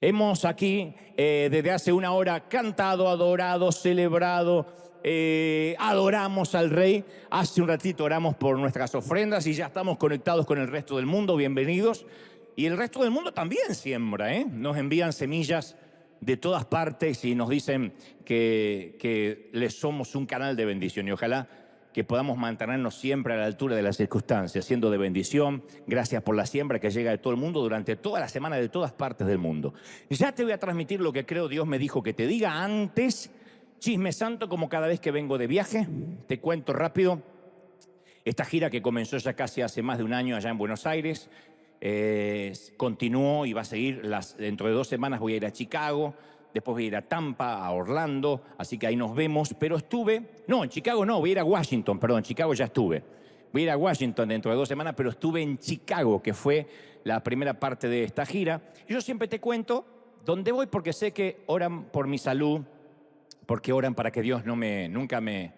Hemos aquí desde hace una hora cantado, adorado, celebrado, adoramos al Rey. Hace un ratito oramos por nuestras ofrendas y ya estamos conectados con el resto del mundo. Bienvenidos. Y el resto del mundo también siembra, ¿eh? Nos envían semillas de todas partes y nos dicen que les somos un canal de bendición. Y ojalá que podamos mantenernos siempre a la altura de las circunstancias, siendo de bendición. Gracias por la siembra que llega de todo el mundo durante toda la semana, de todas partes del mundo. Ya te voy a transmitir lo que creo Dios me dijo que te diga antes. Chisme santo, como cada vez que vengo de viaje. Te cuento rápido. Esta gira que comenzó ya casi hace más de un año allá en Buenos Aires, continuó y va a seguir. Dentro de 2 semanas voy a ir a Chicago. Después voy a ir a Tampa, a Orlando, así que ahí nos vemos. Pero en Chicago no, voy a ir a Washington, perdón, en Chicago ya estuve. Voy a ir a Washington dentro de 2 semanas, pero estuve en Chicago, que fue la primera parte de esta gira. Yo siempre te cuento dónde voy porque sé que oran por mi salud, porque oran para que Dios nunca me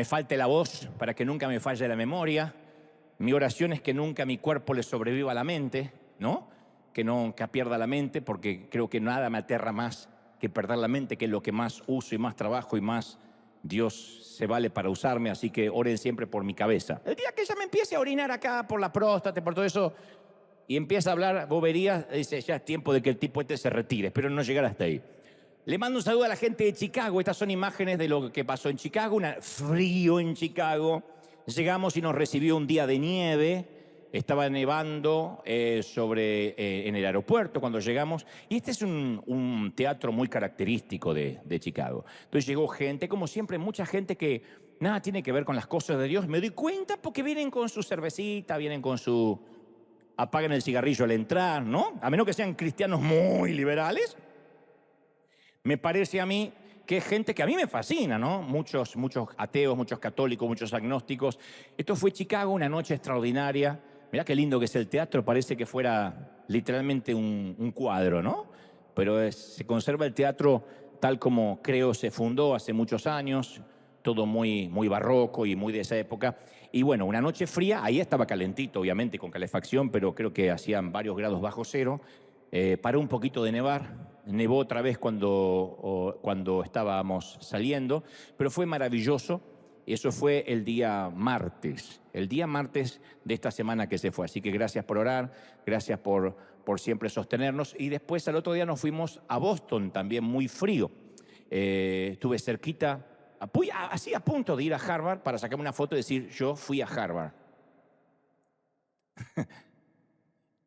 falte la voz, para que nunca me falle la memoria. Mi oración es que nunca mi cuerpo le sobreviva a la mente, ¿no? Que nunca pierda la mente, porque creo que nada me aterra más que perder la mente, que es lo que más uso y más trabajo y más Dios se vale para usarme. Así que oren siempre por mi cabeza. El día que ella me empiece a orinar acá por la próstata, por todo eso, y empieza a hablar boberías, dice, ya es tiempo de que el tipo este se retire. Espero no llegar hasta ahí. Le mando un saludo a la gente de Chicago. Estas son imágenes de lo que pasó en Chicago. Frío en Chicago. Llegamos y nos recibió un día de nieve. Estaba nevando en el aeropuerto cuando llegamos. Y este es un teatro muy característico de Chicago. Entonces llegó gente, como siempre, mucha gente que nada tiene que ver con las cosas de Dios. Me doy cuenta porque vienen con su cervecita, vienen con su... apagan el cigarrillo al entrar, ¿no? A menos que sean cristianos muy liberales. Me parece a mí que es gente que a mí me fascina, ¿no? Muchos ateos, muchos católicos, muchos agnósticos. Esto fue Chicago, una noche extraordinaria. Mirá qué lindo que es el teatro, parece que fuera literalmente un cuadro, ¿no? Pero se conserva el teatro tal como creo se fundó hace muchos años, todo muy barroco y muy de esa época. Y bueno, una noche fría, ahí estaba calentito, obviamente, con calefacción, pero creo que hacían varios grados bajo cero. Paró un poquito de nevar, nevó otra vez cuando estábamos saliendo, pero fue maravilloso. Eso fue el día martes de esta semana que se fue. Así que gracias por orar, gracias por siempre sostenernos. Y después al otro día nos fuimos a Boston, también muy frío. Estuve cerquita, así a punto de ir a Harvard para sacarme una foto y decir, yo fui a Harvard.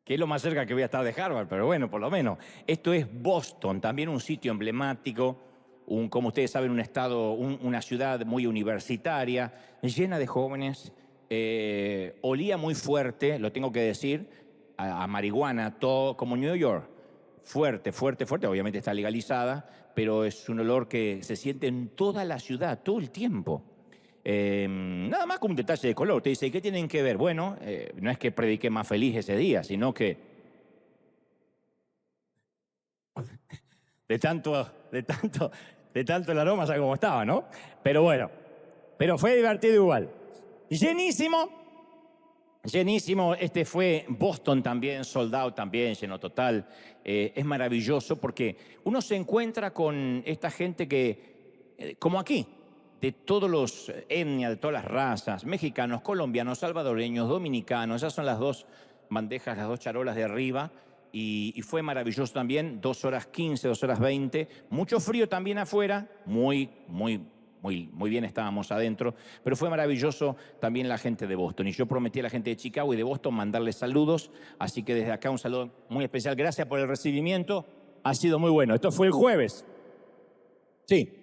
Que es lo más cerca que voy a estar de Harvard, pero bueno, por lo menos. Esto es Boston, también un sitio emblemático, como ustedes saben, un estado, una ciudad muy universitaria, llena de jóvenes. Olía muy fuerte, lo tengo que decir, a marihuana, todo como New York. Fuerte, fuerte, fuerte, obviamente está legalizada, pero es un olor que se siente en toda la ciudad, todo el tiempo. Nada más como un detalle de color. Te dice, ¿qué tienen que ver? Bueno, no es que prediqué más feliz ese día, sino que de tanto el aroma, ¿sabes cómo estaba, no? Pero bueno, pero fue divertido igual. Llenísimo. Este fue Boston también, sold out también, lleno total. Es maravilloso porque uno se encuentra con esta gente que, como aquí, de todos los etnias, de todas las razas, mexicanos, colombianos, salvadoreños, dominicanos, esas son las 2 bandejas, las 2 charolas de arriba, y fue maravilloso también, 2 horas 15, 2 horas 20, mucho frío también afuera, muy bien estábamos adentro, pero fue maravilloso también la gente de Boston. Y yo prometí a la gente de Chicago y de Boston mandarles saludos, así que desde acá un saludo muy especial. Gracias por el recibimiento, ha sido muy bueno. Esto fue el jueves. Sí.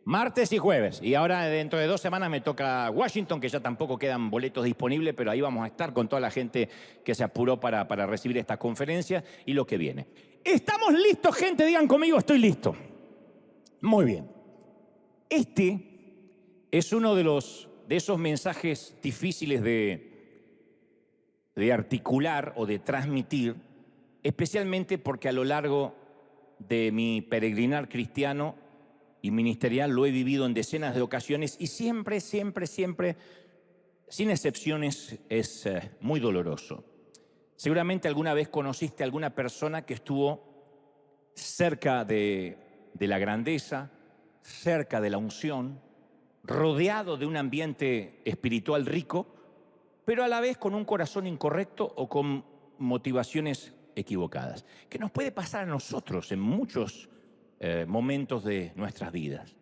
Martes y jueves. Y ahora dentro de 2 semanas me toca Washington, que ya tampoco quedan boletos disponibles, pero ahí vamos a estar con toda la gente que se apuró para recibir esta conferencia y lo que viene. ¿Estamos listos, gente? Digan conmigo, estoy listo. Muy bien. Este es uno de esos mensajes difíciles de articular o de transmitir, especialmente porque a lo largo de mi peregrinar cristiano y ministerial lo he vivido en decenas de ocasiones y siempre, sin excepciones, es muy doloroso. Seguramente alguna vez conociste a alguna persona que estuvo cerca de la grandeza, cerca de la unción, rodeado de un ambiente espiritual rico, pero a la vez con un corazón incorrecto o con motivaciones equivocadas, que nos puede pasar a nosotros en muchos momentos de nuestras vidas,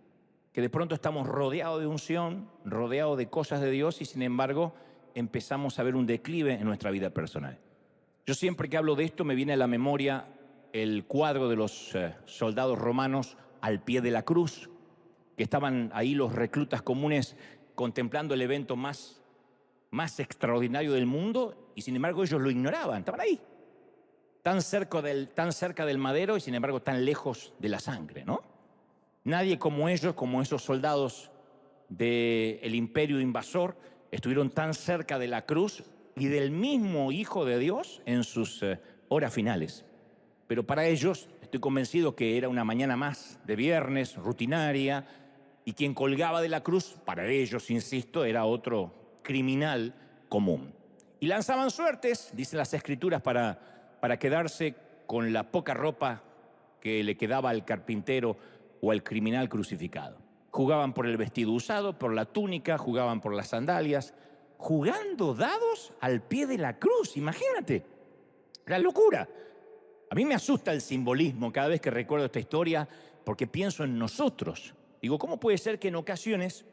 que de pronto estamos rodeados de unción, rodeados de cosas de Dios y sin embargo empezamos a ver un declive en nuestra vida personal. Yo siempre que hablo de esto me viene a la memoria el cuadro de los soldados romanos al pie de la cruz, que estaban ahí los reclutas comunes contemplando el evento más extraordinario del mundo y sin embargo ellos lo ignoraban, estaban ahí, tan cerca del madero y sin embargo tan lejos de la sangre, ¿no? Nadie como ellos, como esos soldados del imperio invasor, estuvieron tan cerca de la cruz y del mismo Hijo de Dios en sus horas finales. Pero para ellos, estoy convencido que era una mañana más de viernes, rutinaria, y quien colgaba de la cruz, para ellos, insisto, era otro criminal común. Y lanzaban suertes, dicen las Escrituras, para quedarse con la poca ropa que le quedaba al carpintero o al criminal crucificado. Jugaban por el vestido usado, por la túnica, jugaban por las sandalias, jugando dados al pie de la cruz, imagínate, la locura. A mí me asusta el simbolismo cada vez que recuerdo esta historia porque pienso en nosotros. Digo, ¿cómo puede ser que en ocasiones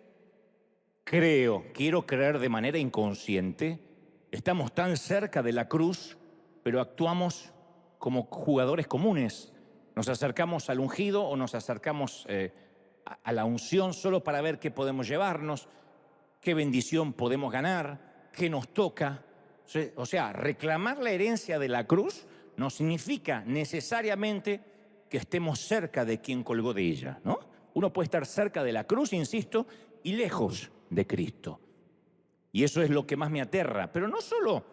quiero creer de manera inconsciente, estamos tan cerca de la cruz, pero actuamos como jugadores comunes? Nos acercamos al ungido o nos acercamos a la unción solo para ver qué podemos llevarnos, qué bendición podemos ganar, qué nos toca. O sea, reclamar la herencia de la cruz no significa necesariamente que estemos cerca de quien colgó de ella, ¿no? Uno puede estar cerca de la cruz, insisto, y lejos de Cristo. Y eso es lo que más me aterra. Pero no solo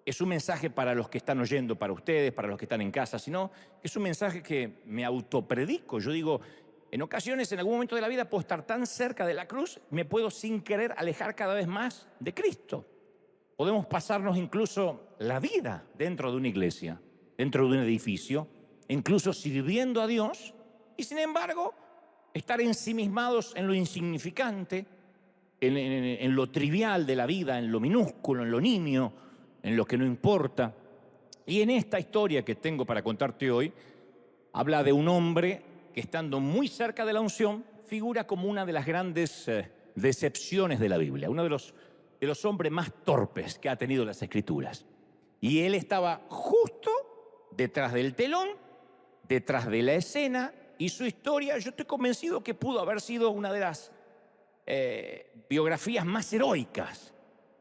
es un mensaje para los que están oyendo, para ustedes, para los que están en casa, sino que es un mensaje que me autopredico. Yo digo, en ocasiones, en algún momento de la vida, puedo estar tan cerca de la cruz, me puedo sin querer alejar cada vez más de Cristo. Podemos pasarnos incluso la vida dentro de una iglesia, dentro de un edificio, incluso sirviendo a Dios, y sin embargo, estar ensimismados en lo insignificante, en lo trivial de la vida, en lo minúsculo, en lo nimio, en lo que no importa. Y en esta historia que tengo para contarte hoy, habla de un hombre que estando muy cerca de la unción, figura como una de las grandes decepciones de la Biblia, uno de los hombres más torpes que ha tenido las Escrituras. Y él estaba justo detrás del telón, detrás de la escena, y su historia, yo estoy convencido que pudo haber sido una de las biografías más heroicas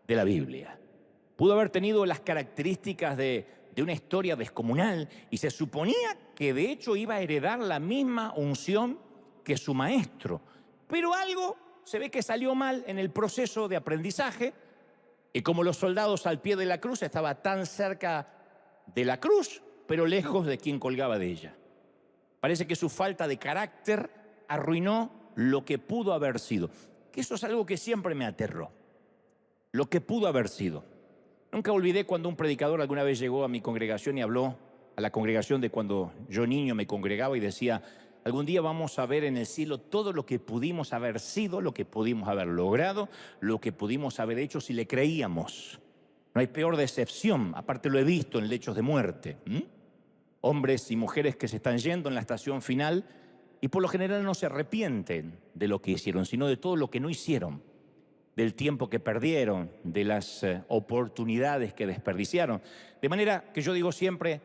de la Biblia. Pudo haber tenido las características de una historia descomunal y se suponía que de hecho iba a heredar la misma unción que su maestro. Pero algo se ve que salió mal en el proceso de aprendizaje y como los soldados al pie de la cruz estaba tan cerca de la cruz, pero lejos de quien colgaba de ella. Parece que su falta de carácter arruinó lo que pudo haber sido. Que eso es algo que siempre me aterró. Lo que pudo haber sido. Nunca olvidé cuando un predicador alguna vez llegó a mi congregación y habló a la congregación de cuando yo niño me congregaba y decía, algún día vamos a ver en el cielo todo lo que pudimos haber sido, lo que pudimos haber logrado, lo que pudimos haber hecho si le creíamos. No hay peor decepción, aparte lo he visto en lechos de muerte. Hombres y mujeres que se están yendo en la estación final y por lo general no se arrepienten de lo que hicieron, sino de todo lo que no hicieron, del tiempo que perdieron, de las oportunidades que desperdiciaron. De manera que yo digo siempre,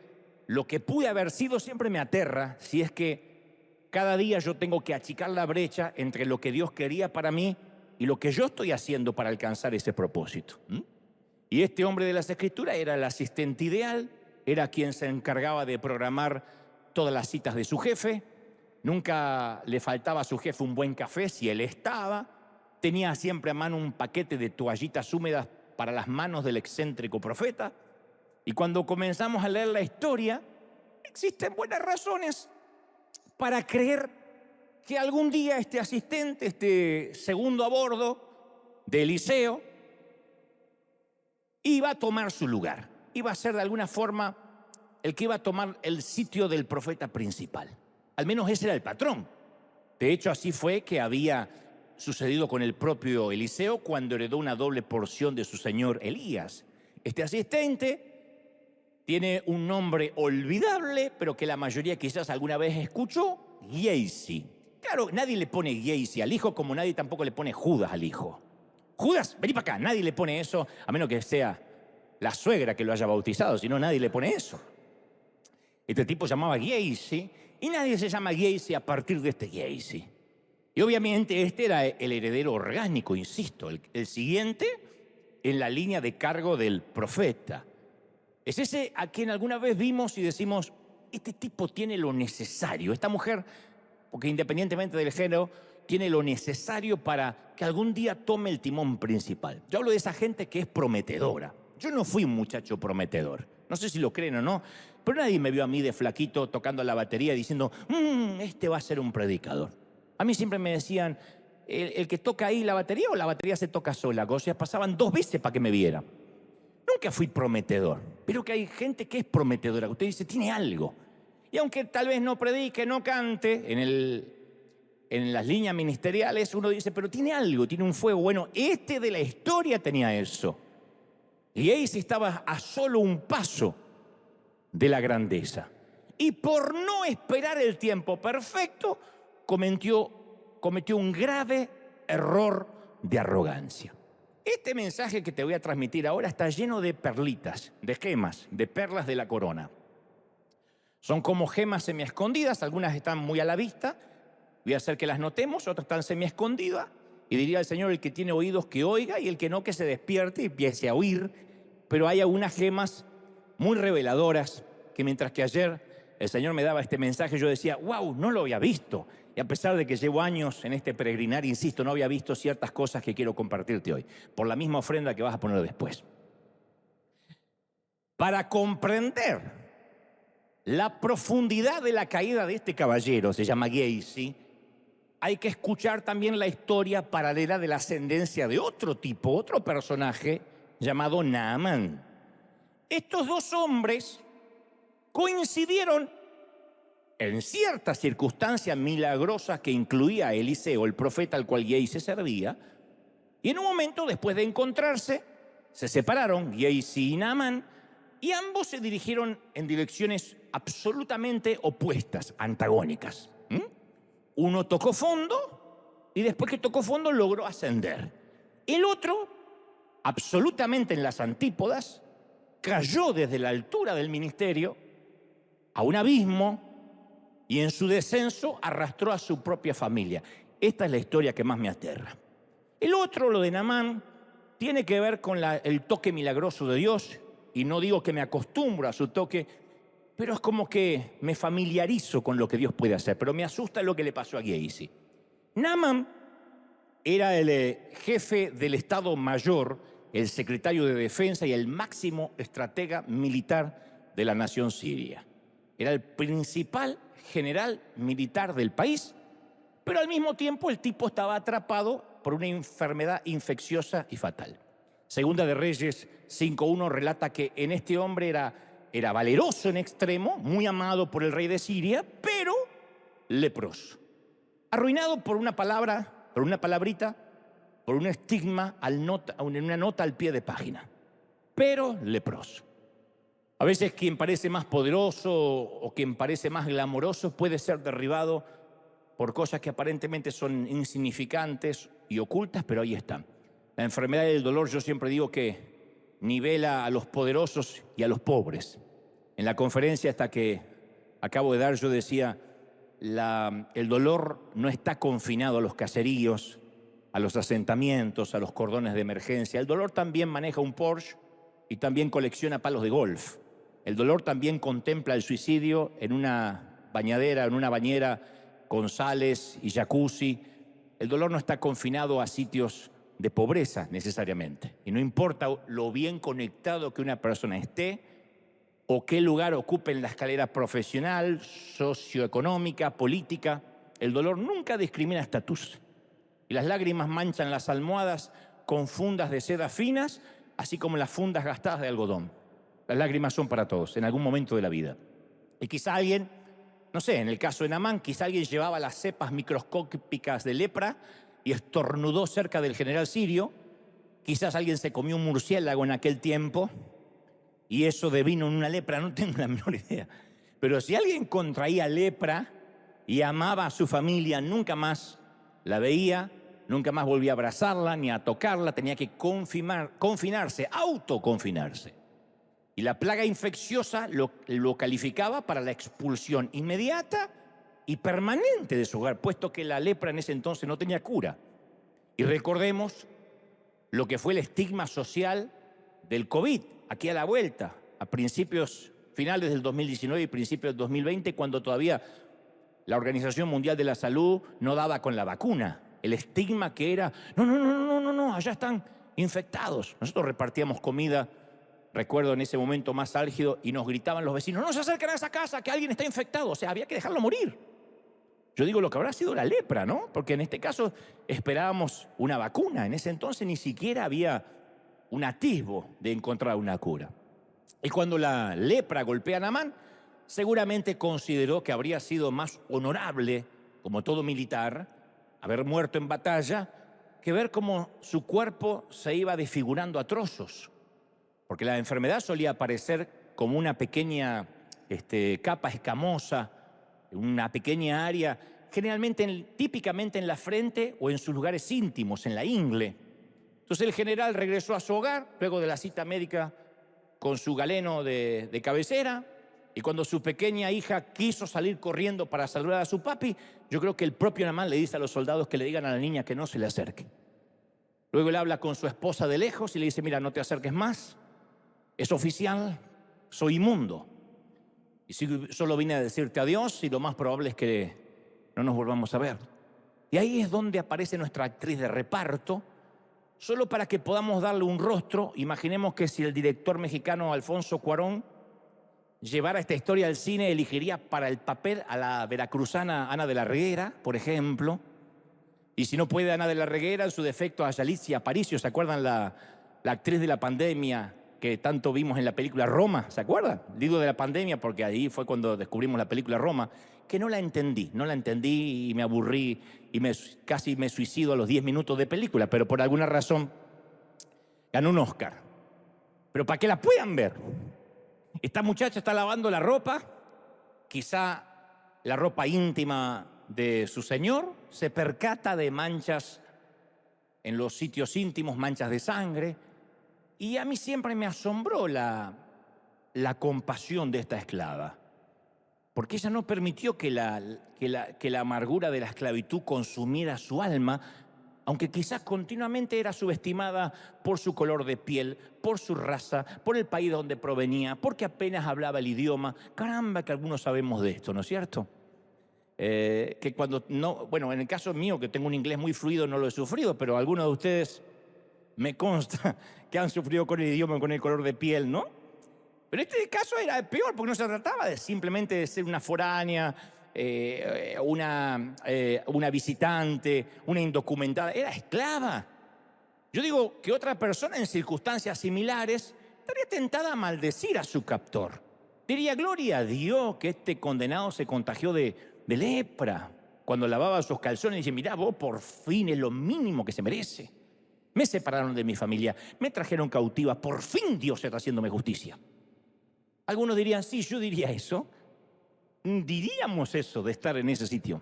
lo que pude haber sido siempre me aterra si es que cada día yo tengo que achicar la brecha entre lo que Dios quería para mí y lo que yo estoy haciendo para alcanzar ese propósito. Y este hombre de las Escrituras era el asistente ideal, era quien se encargaba de programar todas las citas de su jefe, nunca le faltaba a su jefe un buen café si él estaba, tenía siempre a mano un paquete de toallitas húmedas para las manos del excéntrico profeta. Y cuando comenzamos a leer la historia, existen buenas razones para creer que algún día este asistente, este segundo a bordo de Eliseo, iba a tomar su lugar, iba a ser de alguna forma el que iba a tomar el sitio del profeta principal. Al menos ese era el patrón. De hecho, así fue que había sucedido con el propio Eliseo cuando heredó una doble porción de su señor Elías. Este asistente tiene un nombre olvidable, pero que la mayoría quizás alguna vez escuchó: Giezi. Claro, nadie le pone Giezi al hijo, como nadie tampoco le pone Judas al hijo. Judas, vení para acá. Nadie le pone eso, a menos que sea la suegra que lo haya bautizado, si no, nadie le pone eso. Este tipo se llamaba Giezi, y nadie se llama Giezi a partir de este Giezi. Y obviamente este era el heredero orgánico, insisto, el siguiente en la línea de cargo del profeta. Es ese a quien alguna vez vimos y decimos: este tipo tiene lo necesario, esta mujer, porque independientemente del género, tiene lo necesario para que algún día tome el timón principal. Yo hablo de esa gente que es prometedora. Yo no fui un muchacho prometedor, no sé si lo creen o no, pero nadie me vio a mí de flaquito tocando la batería diciendo: este va a ser un predicador. A mí siempre me decían: el que toca ahí la batería, o la batería se toca sola. O sea, pasaban 2 veces para que me viera. Nunca fui prometedor, pero que hay gente que es prometedora, que usted dice tiene algo. Y aunque tal vez no predique, no cante en las líneas ministeriales, uno dice: pero tiene algo, tiene un fuego. Bueno, este de la historia tenía eso. Y Giezi estaba a solo un paso de la grandeza. Y por no esperar el tiempo perfecto, cometió un grave error de arrogancia. Este mensaje que te voy a transmitir ahora está lleno de perlitas, de gemas, de perlas de la corona. Son como gemas semiescondidas, algunas están muy a la vista, voy a hacer que las notemos, otras están semiescondidas, y diría el Señor: el que tiene oídos que oiga, y el que no, que se despierte y empiece a oír. Pero hay algunas gemas muy reveladoras que, mientras que ayer el Señor me daba este mensaje, yo decía: wow, no lo había visto. Y a pesar de que llevo años en este peregrinar, insisto, no había visto ciertas cosas que quiero compartirte hoy, por la misma ofrenda que vas a poner después. Para comprender la profundidad de la caída de este caballero, se llama Giezi, hay que escuchar también la historia paralela de la ascendencia de otro tipo, otro personaje llamado Naamán. Estos 2 hombres coincidieron en ciertas circunstancias milagrosas que incluía a Eliseo, el profeta al cual Giezi servía, y en un momento, después de encontrarse, se separaron, Giezi y Naamán, y ambos se dirigieron en direcciones absolutamente opuestas, antagónicas. Uno tocó fondo, y después que tocó fondo logró ascender. El otro, absolutamente en las antípodas, cayó desde la altura del ministerio a un abismo, y en su descenso arrastró a su propia familia. Esta es la historia que más me aterra. El otro, lo de Naamán, tiene que ver con el toque milagroso de Dios, y no digo que me acostumbro a su toque, pero es como que me familiarizo con lo que Dios puede hacer, pero me asusta lo que le pasó a Giezi. Naamán era el jefe del Estado Mayor, el secretario de Defensa y el máximo estratega militar de la nación siria. Era el principal general militar del país, pero al mismo tiempo el tipo estaba atrapado por una enfermedad infecciosa y fatal. Segunda de Reyes 5:1 relata que en este hombre era valeroso en extremo, muy amado por el rey de Siria, pero leproso. Arruinado por una palabra, por una palabrita, por un estigma en una nota al pie de página, pero leproso. A veces quien parece más poderoso o quien parece más glamoroso puede ser derribado por cosas que aparentemente son insignificantes y ocultas, pero ahí están. La enfermedad del dolor, yo siempre digo que nivela a los poderosos y a los pobres. En la conferencia esta que acabo de dar yo decía: el dolor no está confinado a los caseríos, a los asentamientos, a los cordones de emergencia. El dolor también maneja un Porsche y también colecciona palos de golf. El dolor también contempla el suicidio en una bañadera, en una bañera con sales y jacuzzi. El dolor no está confinado a sitios de pobreza necesariamente. Y no importa lo bien conectado que una persona esté o qué lugar ocupe en la escalera profesional, socioeconómica, política, el dolor nunca discrimina estatus. Y las lágrimas manchan las almohadas con fundas de seda finas, así como las fundas gastadas de algodón. Las lágrimas son para todos, en algún momento de la vida. Y quizá alguien, no sé, en el caso de Naamán, quizá alguien llevaba las cepas microscópicas de lepra y estornudó cerca del general sirio. Quizás alguien se comió un murciélago en aquel tiempo y eso devino en una lepra, no tengo la menor idea. Pero si alguien contraía lepra y amaba a su familia, nunca más la veía, nunca más volvía a abrazarla ni a tocarla, tenía que confinarse, autoconfinarse. Y la plaga infecciosa lo calificaba para la expulsión inmediata y permanente de su hogar, puesto que la lepra en ese entonces no tenía cura. Y recordemos lo que fue el estigma social del COVID, aquí a la vuelta, a finales del 2019 y principios del 2020, cuando todavía la Organización Mundial de la Salud no daba con la vacuna. El estigma que era, no, allá están infectados. Nosotros repartíamos comida, recuerdo en ese momento más álgido, y nos gritaban los vecinos, no se acerquen a esa casa, que alguien está infectado. O sea, había que dejarlo morir. Yo digo lo que habrá sido la lepra, ¿no? Porque en este caso esperábamos una vacuna. En ese entonces ni siquiera había un atisbo de encontrar una cura. Y cuando la lepra golpea a Naamán, seguramente consideró que habría sido más honorable, como todo militar, haber muerto en batalla, que ver cómo su cuerpo se iba desfigurando a trozos. Porque la enfermedad solía aparecer como una pequeña capa escamosa, una pequeña área, típicamente en la frente o en sus lugares íntimos, en la ingle. Entonces el general regresó a su hogar, luego de la cita médica con su galeno de cabecera, y cuando su pequeña hija quiso salir corriendo para saludar a su papi, yo creo que el propio Naamán le dice a los soldados que le digan a la niña que no se le acerque. Luego él habla con su esposa de lejos y le dice, mira, no te acerques más, es oficial, soy inmundo. Y solo vine a decirte adiós y lo más probable es que no nos volvamos a ver. Y ahí es donde aparece nuestra actriz de reparto, solo para que podamos darle un rostro. Imaginemos que si el director mexicano Alfonso Cuarón llevara esta historia al cine, elegiría para el papel a la veracruzana Ana de la Reguera, por ejemplo. Y si no puede Ana de la Reguera, en su defecto a Yalitza Aparicio. ¿Se acuerdan la actriz de la pandemia que tanto vimos en la película Roma? ¿Se acuerdan? Digo de la pandemia porque ahí fue cuando descubrimos la película Roma, que no la entendí y me aburrí y casi me suicido a los 10 minutos de película, pero por alguna razón ganó un Oscar. Pero para que la puedan ver, esta muchacha está lavando la ropa, quizá la ropa íntima de su señor, se percata de manchas en los sitios íntimos, manchas de sangre, y a mí siempre me asombró la compasión de esta esclava, porque ella no permitió que la amargura de la esclavitud consumiera su alma, aunque quizás continuamente era subestimada por su color de piel, por su raza, por el país de donde provenía, porque apenas hablaba el idioma. Caramba, que algunos sabemos de esto, ¿no es cierto? Que cuando no, bueno, en el caso mío, que tengo un inglés muy fluido, no lo he sufrido, pero algunos de ustedes me consta que han sufrido con el idioma, con el color de piel, ¿no? Pero este caso era peor, porque no se trataba de simplemente de ser una foránea, una visitante, una indocumentada, era esclava. Yo digo que otra persona en circunstancias similares estaría tentada a maldecir a su captor. Diría, gloria a Dios que este condenado se contagió de lepra. Cuando lavaba sus calzones, dice, mirá, vos por fin es lo mínimo que se merece. Me separaron de mi familia, me trajeron cautiva, por fin Dios está haciéndome justicia. Algunos dirían, sí, yo diría eso. Diríamos eso de estar en ese sitio.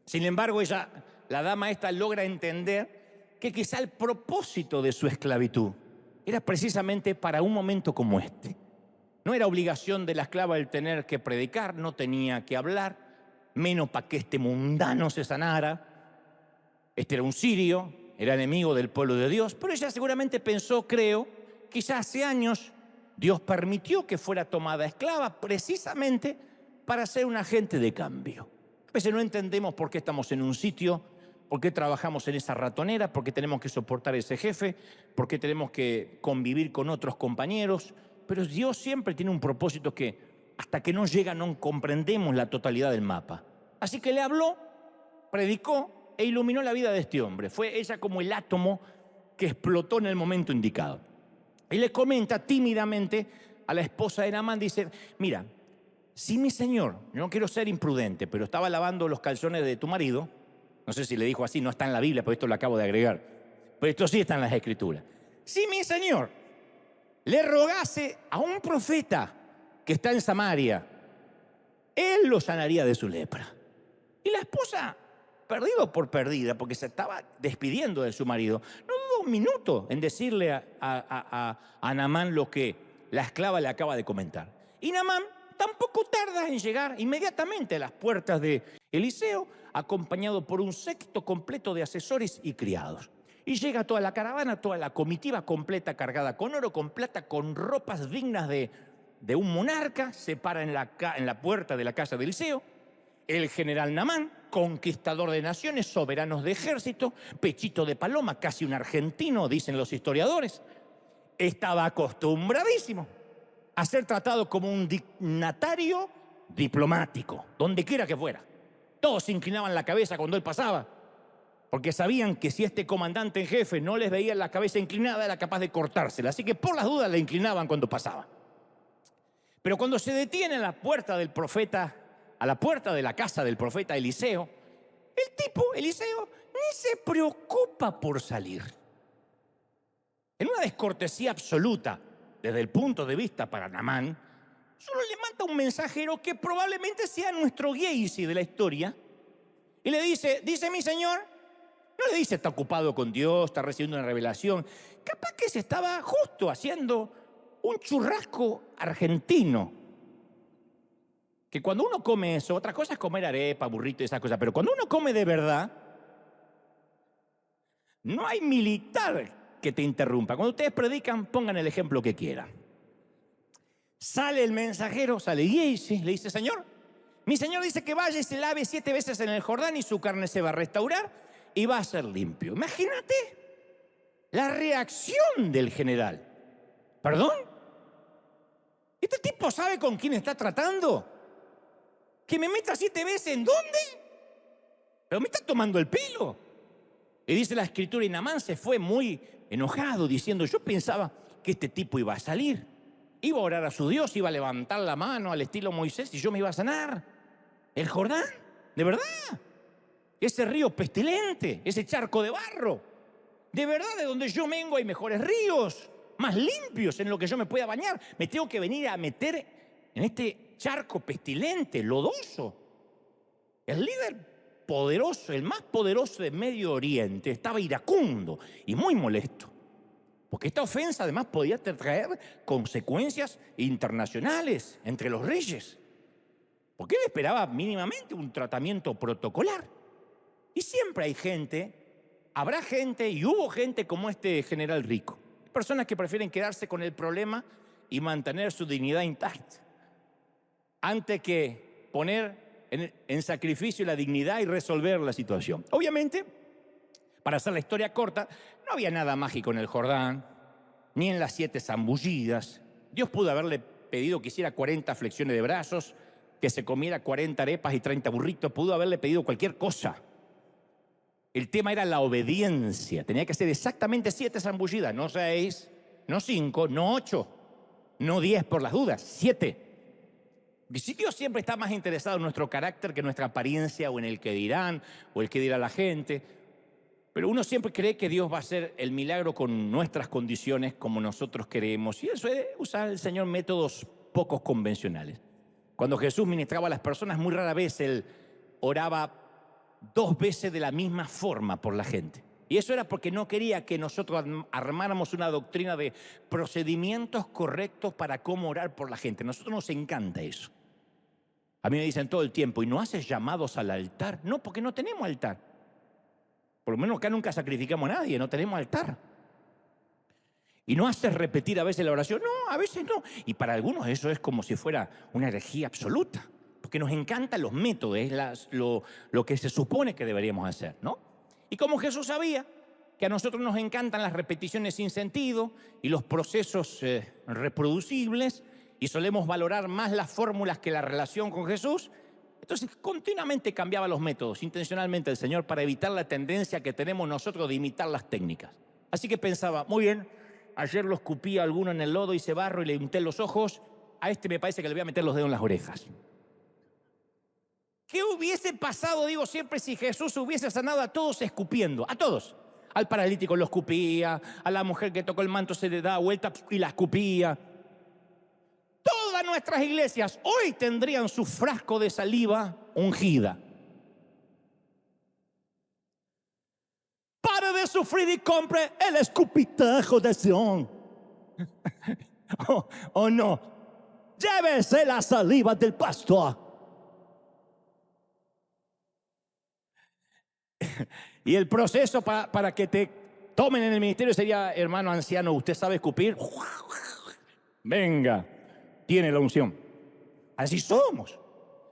Sin embargo, la dama esta logra entender que quizá el propósito de su esclavitud era precisamente para un momento como este. No era obligación de la esclava el tener que predicar, no tenía que hablar, menos para que este mundano se sanara. Este era un sirio, era enemigo del pueblo de Dios, pero ella seguramente pensó, creo, quizás hace años Dios permitió que fuera tomada esclava precisamente para ser un agente de cambio. A veces no entendemos por qué estamos en un sitio, por qué trabajamos en esa ratonera, por qué tenemos que soportar ese jefe, por qué tenemos que convivir con otros compañeros, pero Dios siempre tiene un propósito que hasta que no llega no comprendemos la totalidad del mapa. Así que le habló, predicó e iluminó la vida de este hombre. Fue ella como el átomo que explotó en el momento indicado. Y le comenta tímidamente a la esposa de Naamán, dice, mira, si mi señor, yo no quiero ser imprudente, pero estaba lavando los calzones de tu marido, no sé si le dijo así, no está en la Biblia, pero esto lo acabo de agregar, pero esto sí está en las Escrituras. Si mi señor le rogase a un profeta que está en Samaria, él lo sanaría de su lepra. Y la esposa, perdido por perdida, porque se estaba despidiendo de su marido, no dudó un minuto en decirle a Naamán lo que la esclava le acaba de comentar. Y Naamán tampoco tarda en llegar inmediatamente a las puertas de Eliseo, acompañado por un séquito completo de asesores y criados. Y llega toda la caravana, toda la comitiva completa, cargada con oro, con plata, con ropas dignas de un monarca, se para en la puerta de la casa de Eliseo. El general Naamán, conquistador de naciones, soberanos de ejército, pechito de paloma, casi un argentino, dicen los historiadores, estaba acostumbradísimo a ser tratado como un dignatario diplomático, donde quiera que fuera. Todos se inclinaban la cabeza cuando él pasaba, porque sabían que si este comandante en jefe no les veía la cabeza inclinada, era capaz de cortársela. Así que por las dudas la inclinaban cuando pasaba. Pero cuando se detiene a la puerta del profeta, a la puerta de la casa del profeta Eliseo, el tipo, Eliseo, ni se preocupa por salir. En una descortesía absoluta, desde el punto de vista para Naamán, solo le manda un mensajero que probablemente sea nuestro Giesi de la historia, y le dice mi señor, no le dice está ocupado con Dios, está recibiendo una revelación, capaz que se estaba justo haciendo un churrasco argentino. Que cuando uno come eso, otra cosa es comer arepa, burrito y esas cosas, pero cuando uno come de verdad, no hay militar que te interrumpa. Cuando ustedes predican, pongan el ejemplo que quieran. Sale el mensajero, sale Giesi, le dice, señor, mi señor dice que vaya y se lave 7 veces en el Jordán y su carne se va a restaurar y va a ser limpio. Imagínate la reacción del general. ¿Perdón? ¿Este tipo sabe con quién está tratando? ¿Que me meta 7 veces en dónde? Pero me está tomando el pelo. Y dice la escritura, y Naamán se fue muy enojado diciendo, yo pensaba que este tipo iba a salir, iba a orar a su Dios, iba a levantar la mano al estilo Moisés y yo me iba a sanar. ¿El Jordán? ¿De verdad? Ese río pestilente, ese charco de barro. De verdad, de donde yo vengo hay mejores ríos, más limpios en lo que yo me pueda bañar. Me tengo que venir a meter en este charco pestilente, lodoso. El líder poderoso, el más poderoso de Medio Oriente, estaba iracundo y muy molesto. Porque esta ofensa además podía traer consecuencias internacionales entre los reyes. Porque él esperaba mínimamente un tratamiento protocolar. Y siempre hay gente, habrá gente y hubo gente como este general rico. Personas que prefieren quedarse con el problema y mantener su dignidad intacta, antes que poner en sacrificio la dignidad y resolver la situación. Obviamente, para hacer la historia corta, no había nada mágico en el Jordán, ni en las 7 zambullidas. Dios pudo haberle pedido que hiciera 40 flexiones de brazos, que se comiera 40 arepas y 30 burritos, pudo haberle pedido cualquier cosa. El tema era la obediencia. Tenía que hacer exactamente 7 zambullidas, no 6, no 5, no 8, no 10 por las dudas, 7. Y si Dios siempre está más interesado en nuestro carácter que en nuestra apariencia o en el que dirán o el que dirá la gente, pero uno siempre cree que Dios va a hacer el milagro con nuestras condiciones como nosotros queremos, y eso es usar el Señor métodos pocos convencionales. Cuando Jesús ministraba a las personas, muy rara vez Él oraba 2 veces de la misma forma por la gente. Y eso era porque no quería que nosotros armáramos una doctrina de procedimientos correctos para cómo orar por la gente. A nosotros nos encanta eso. A mí me dicen todo el tiempo, ¿y no haces llamados al altar? No, porque no tenemos altar. Por lo menos acá nunca sacrificamos a nadie, no tenemos altar. ¿Y no haces repetir a veces la oración? No, a veces no. Y para algunos eso es como si fuera una herejía absoluta, porque nos encantan los métodos, es lo que se supone que deberíamos hacer, ¿no? Y como Jesús sabía que a nosotros nos encantan las repeticiones sin sentido y los procesos reproducibles, y solemos valorar más las fórmulas que la relación con Jesús, entonces continuamente cambiaba los métodos, intencionalmente el Señor, para evitar la tendencia que tenemos nosotros de imitar las técnicas. Así que pensaba, muy bien, ayer lo escupí a alguno en el lodo, hice barro y le unté los ojos, a este me parece que le voy a meter los dedos en las orejas. ¿Qué hubiese pasado, digo siempre, si Jesús hubiese sanado a todos escupiendo? A todos. Al paralítico lo escupía, a la mujer que tocó el manto se le daba vuelta y la escupía. Todas nuestras iglesias hoy tendrían su frasco de saliva ungida. Pare de sufrir y compre el escupitajo de Sion. ¿O no? Llévese la saliva del pastor. Y el proceso para que te tomen en el ministerio sería: hermano anciano, ¿usted sabe escupir? Venga, tiene la unción. Así somos.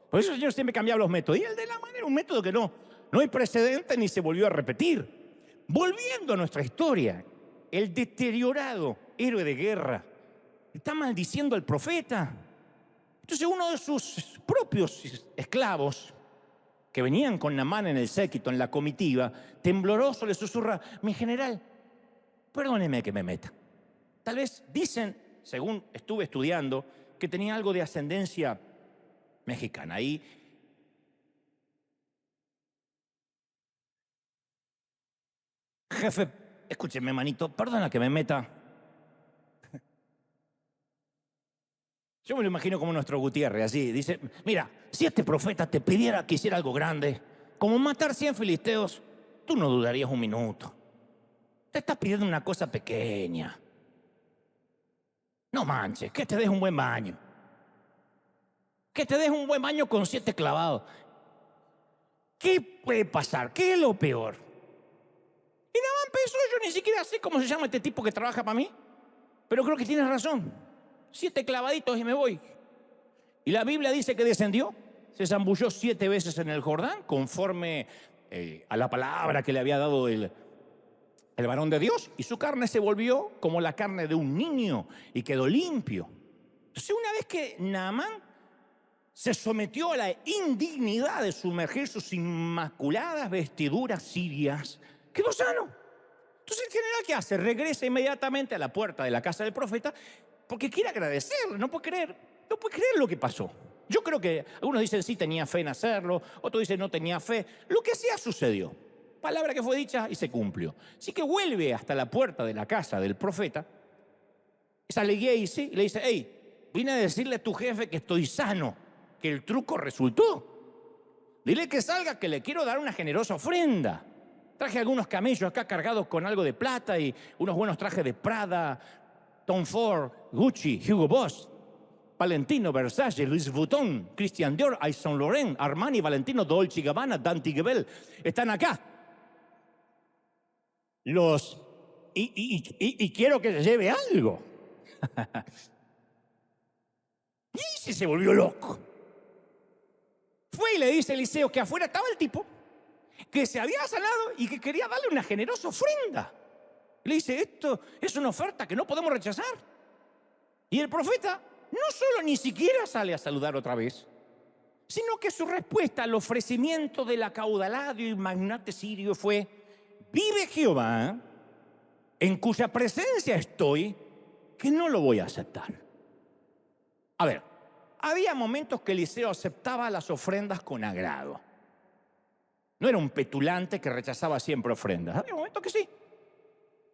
Por eso el Señor siempre cambiaba los métodos. Y el de la manera, un método que no hay precedente ni se volvió a repetir. Volviendo a nuestra historia, el deteriorado héroe de guerra está maldiciendo al profeta. Entonces uno de sus propios esclavos, que venían con Naamán en el séquito, en la comitiva, tembloroso le susurra: mi general, perdóneme que me meta. Tal vez dicen, según estuve estudiando, que tenía algo de ascendencia mexicana. Ahí jefe, escúcheme, manito, perdona que me meta. Yo me lo imagino como nuestro Gutiérrez, así. Dice: mira, si este profeta te pidiera que hiciera algo grande, como matar 100 filisteos, tú no dudarías un minuto. Te estás pidiendo una cosa pequeña. No manches, que te des un buen baño. Que te des un buen baño con 7 clavados. ¿Qué puede pasar? ¿Qué es lo peor? Y nada más pensó: yo ni siquiera sé cómo se llama este tipo que trabaja para mí, pero creo que tienes razón. 7 clavaditos y me voy. Y la Biblia dice que descendió, se zambulló 7 veces en el Jordán, conforme a la palabra que le había dado el varón de Dios, y su carne se volvió como la carne de un niño y quedó limpio. Entonces, una vez que Naamán se sometió a la indignidad de sumergir sus inmaculadas vestiduras sirias, quedó sano. Entonces el general, ¿qué hace? Regresa inmediatamente a la puerta de la casa del profeta porque quiere agradecerle. No puede creer lo que pasó. Yo creo que algunos dicen sí tenía fe en hacerlo, otros dicen no tenía fe. Lo que sea sucedió. Palabra que fue dicha y se cumplió. Así que vuelve hasta la puerta de la casa del profeta. Sale Gehazi y le dice: hey, vine a decirle a tu jefe que estoy sano, que el truco resultó. Dile que salga, que le quiero dar una generosa ofrenda. Traje algunos camellos acá cargados con algo de plata y unos buenos trajes de Prada, Tom Ford, Gucci, Hugo Boss, Valentino, Versace, Louis Vuitton, Christian Dior, Yves Saint Laurent, Armani, Valentino, Dolce & Gabbana, Dante Gebel. Están acá. Y quiero que se lleve algo. Y se volvió loco. Fue y le dice a Eliseo que afuera estaba el tipo, que se había sanado y que quería darle una generosa ofrenda. Le dice: esto es una oferta que no podemos rechazar. Y el profeta no solo ni siquiera sale a saludar otra vez, sino que su respuesta al ofrecimiento del acaudalado y magnate sirio fue: vive Jehová, en cuya presencia estoy, que no lo voy a aceptar. A ver, había momentos que Eliseo aceptaba las ofrendas con agrado. No era un petulante que rechazaba siempre ofrendas. Había momentos que sí.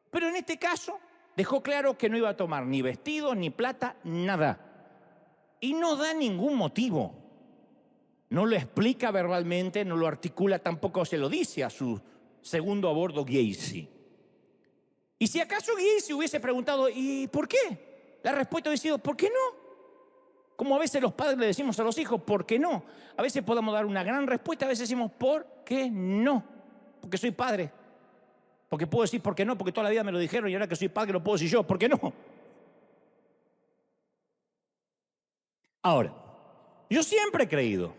Pero en este caso dejó claro que no iba a tomar ni vestidos, ni plata, nada. Y no da ningún motivo. No lo explica verbalmente, no lo articula, tampoco se lo dice a su segundo a bordo, Gehazi. Y si acaso Gehazi hubiese preguntado: ¿y por qué? La respuesta hubiese sido: ¿por qué no? Como a veces los padres le decimos a los hijos: ¿por qué no? A veces podemos dar una gran respuesta, a veces decimos: ¿por qué no? Porque soy padre. Porque puedo decir por qué no, porque toda la vida me lo dijeron y ahora que soy padre lo puedo decir yo. ¿Por qué no? Ahora, yo siempre he creído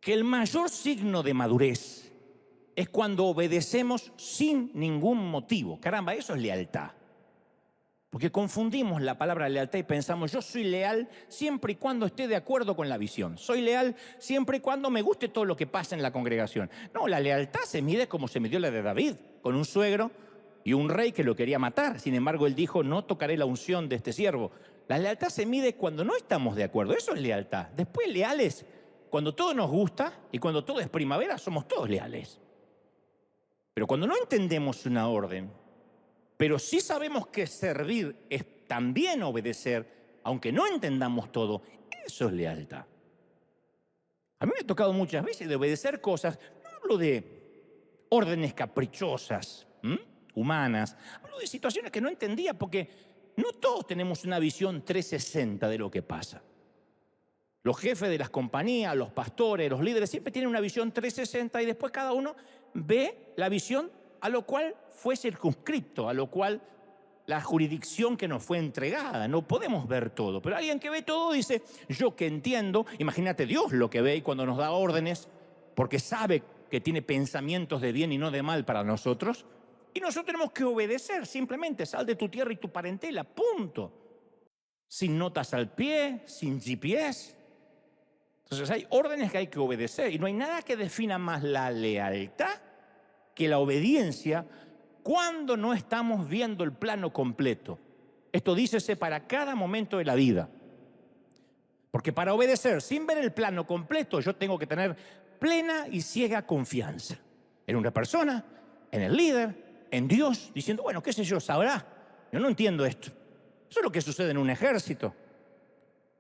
que el mayor signo de madurez es cuando obedecemos sin ningún motivo. Caramba, eso es lealtad. Porque confundimos la palabra lealtad y pensamos: yo soy leal siempre y cuando esté de acuerdo con la visión. Soy leal siempre y cuando me guste todo lo que pasa en la congregación. No, la lealtad se mide como se midió la de David, con un suegro y un rey que lo quería matar. Sin embargo, él dijo, no tocaré la unción de este siervo. La lealtad se mide cuando no estamos de acuerdo. Eso es lealtad. Después, leales, cuando todo nos gusta y cuando todo es primavera, somos todos leales. Pero cuando no entendemos una orden, pero sí sabemos que servir es también obedecer, aunque no entendamos todo, eso es lealtad. A mí me ha tocado muchas veces de obedecer cosas. No hablo de órdenes caprichosas, humanas. Hablo de situaciones que no entendía, porque no todos tenemos una visión 360 de lo que pasa. Los jefes de las compañías, los pastores, los líderes siempre tienen una visión 360 y después cada uno ve la visión a lo cual fue circunscripto, a lo cual la jurisdicción que nos fue entregada. No podemos ver todo, pero alguien que ve todo dice, yo que entiendo, imagínate Dios lo que ve y cuando nos da órdenes, porque sabe que tiene pensamientos de bien y no de mal para nosotros, y nosotros tenemos que obedecer, simplemente sal de tu tierra y tu parentela, punto. Sin notas al pie, sin GPS. Entonces hay órdenes que hay que obedecer y no hay nada que defina más la lealtad que la obediencia cuando no estamos viendo el plano completo. Esto dícese para cada momento de la vida. Porque para obedecer sin ver el plano completo, yo tengo que tener plena y ciega confianza en una persona, en el líder, en Dios, diciendo, bueno, qué sé yo, sabrá. Yo no entiendo esto. Eso es lo que sucede en un ejército.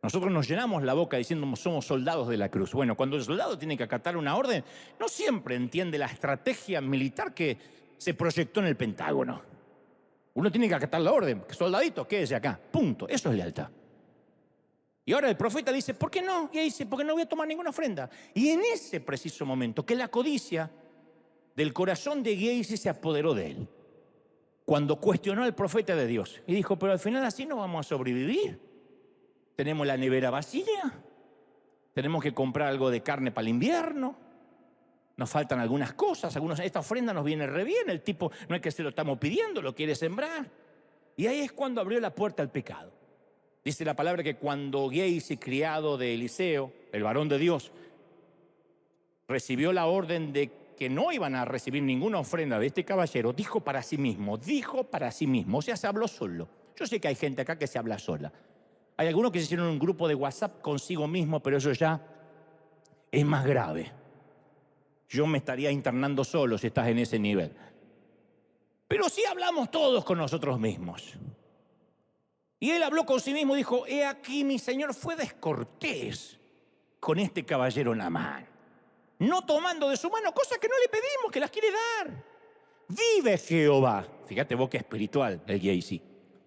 Nosotros nos llenamos la boca diciendo somos soldados de la cruz. Bueno, cuando el soldado tiene que acatar una orden, no siempre entiende la estrategia militar que se proyectó en el Pentágono. Uno tiene que acatar la orden. Soldadito, quédese acá. Punto. Eso es lealtad. Y ahora el profeta dice, ¿por qué no? Y ahí dice, porque no voy a tomar ninguna ofrenda. Y en ese preciso momento, que la codicia del corazón de Gehazi se apoderó de él. Cuando cuestionó al profeta de Dios. Y dijo, pero al final así no vamos a sobrevivir. Tenemos la nevera vacía, tenemos que comprar algo de carne para el invierno, nos faltan algunas cosas, esta ofrenda nos viene re bien, el tipo no es que se lo estamos pidiendo, lo quiere sembrar. Y ahí es cuando abrió la puerta al pecado. Dice la palabra que cuando Gehazi, criado de Eliseo, el varón de Dios, recibió la orden de que no iban a recibir ninguna ofrenda de este caballero, dijo para sí mismo, o sea, se habló solo. Yo sé que hay gente acá que se habla sola. Hay algunos que se hicieron un grupo de WhatsApp consigo mismo, pero eso ya es más grave. Yo me estaría internando solo si estás en ese nivel. Pero sí hablamos todos con nosotros mismos. Y él habló con sí mismo y dijo, he aquí mi señor fue descortés con este caballero Naamán, no tomando de su mano cosas que no le pedimos, que las quiere dar. Vive Jehová. Fíjate vos qué espiritual el Gehazi.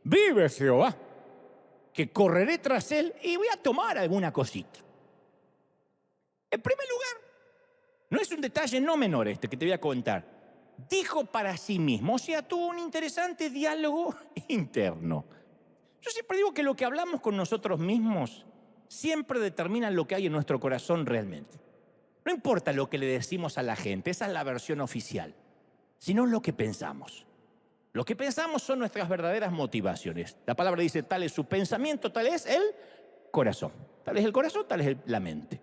Vive Jehová, que correré tras él y voy a tomar alguna cosita. En primer lugar, no es un detalle no menor este que te voy a contar. Dijo para sí mismo, o sea, tuvo un interesante diálogo interno. Yo siempre digo que lo que hablamos con nosotros mismos siempre determina lo que hay en nuestro corazón realmente. No importa lo que le decimos a la gente, esa es la versión oficial, sino lo que pensamos. Lo que pensamos son nuestras verdaderas motivaciones. La palabra dice, tal es su pensamiento, tal es el corazón. Tal es el corazón, tal es la mente.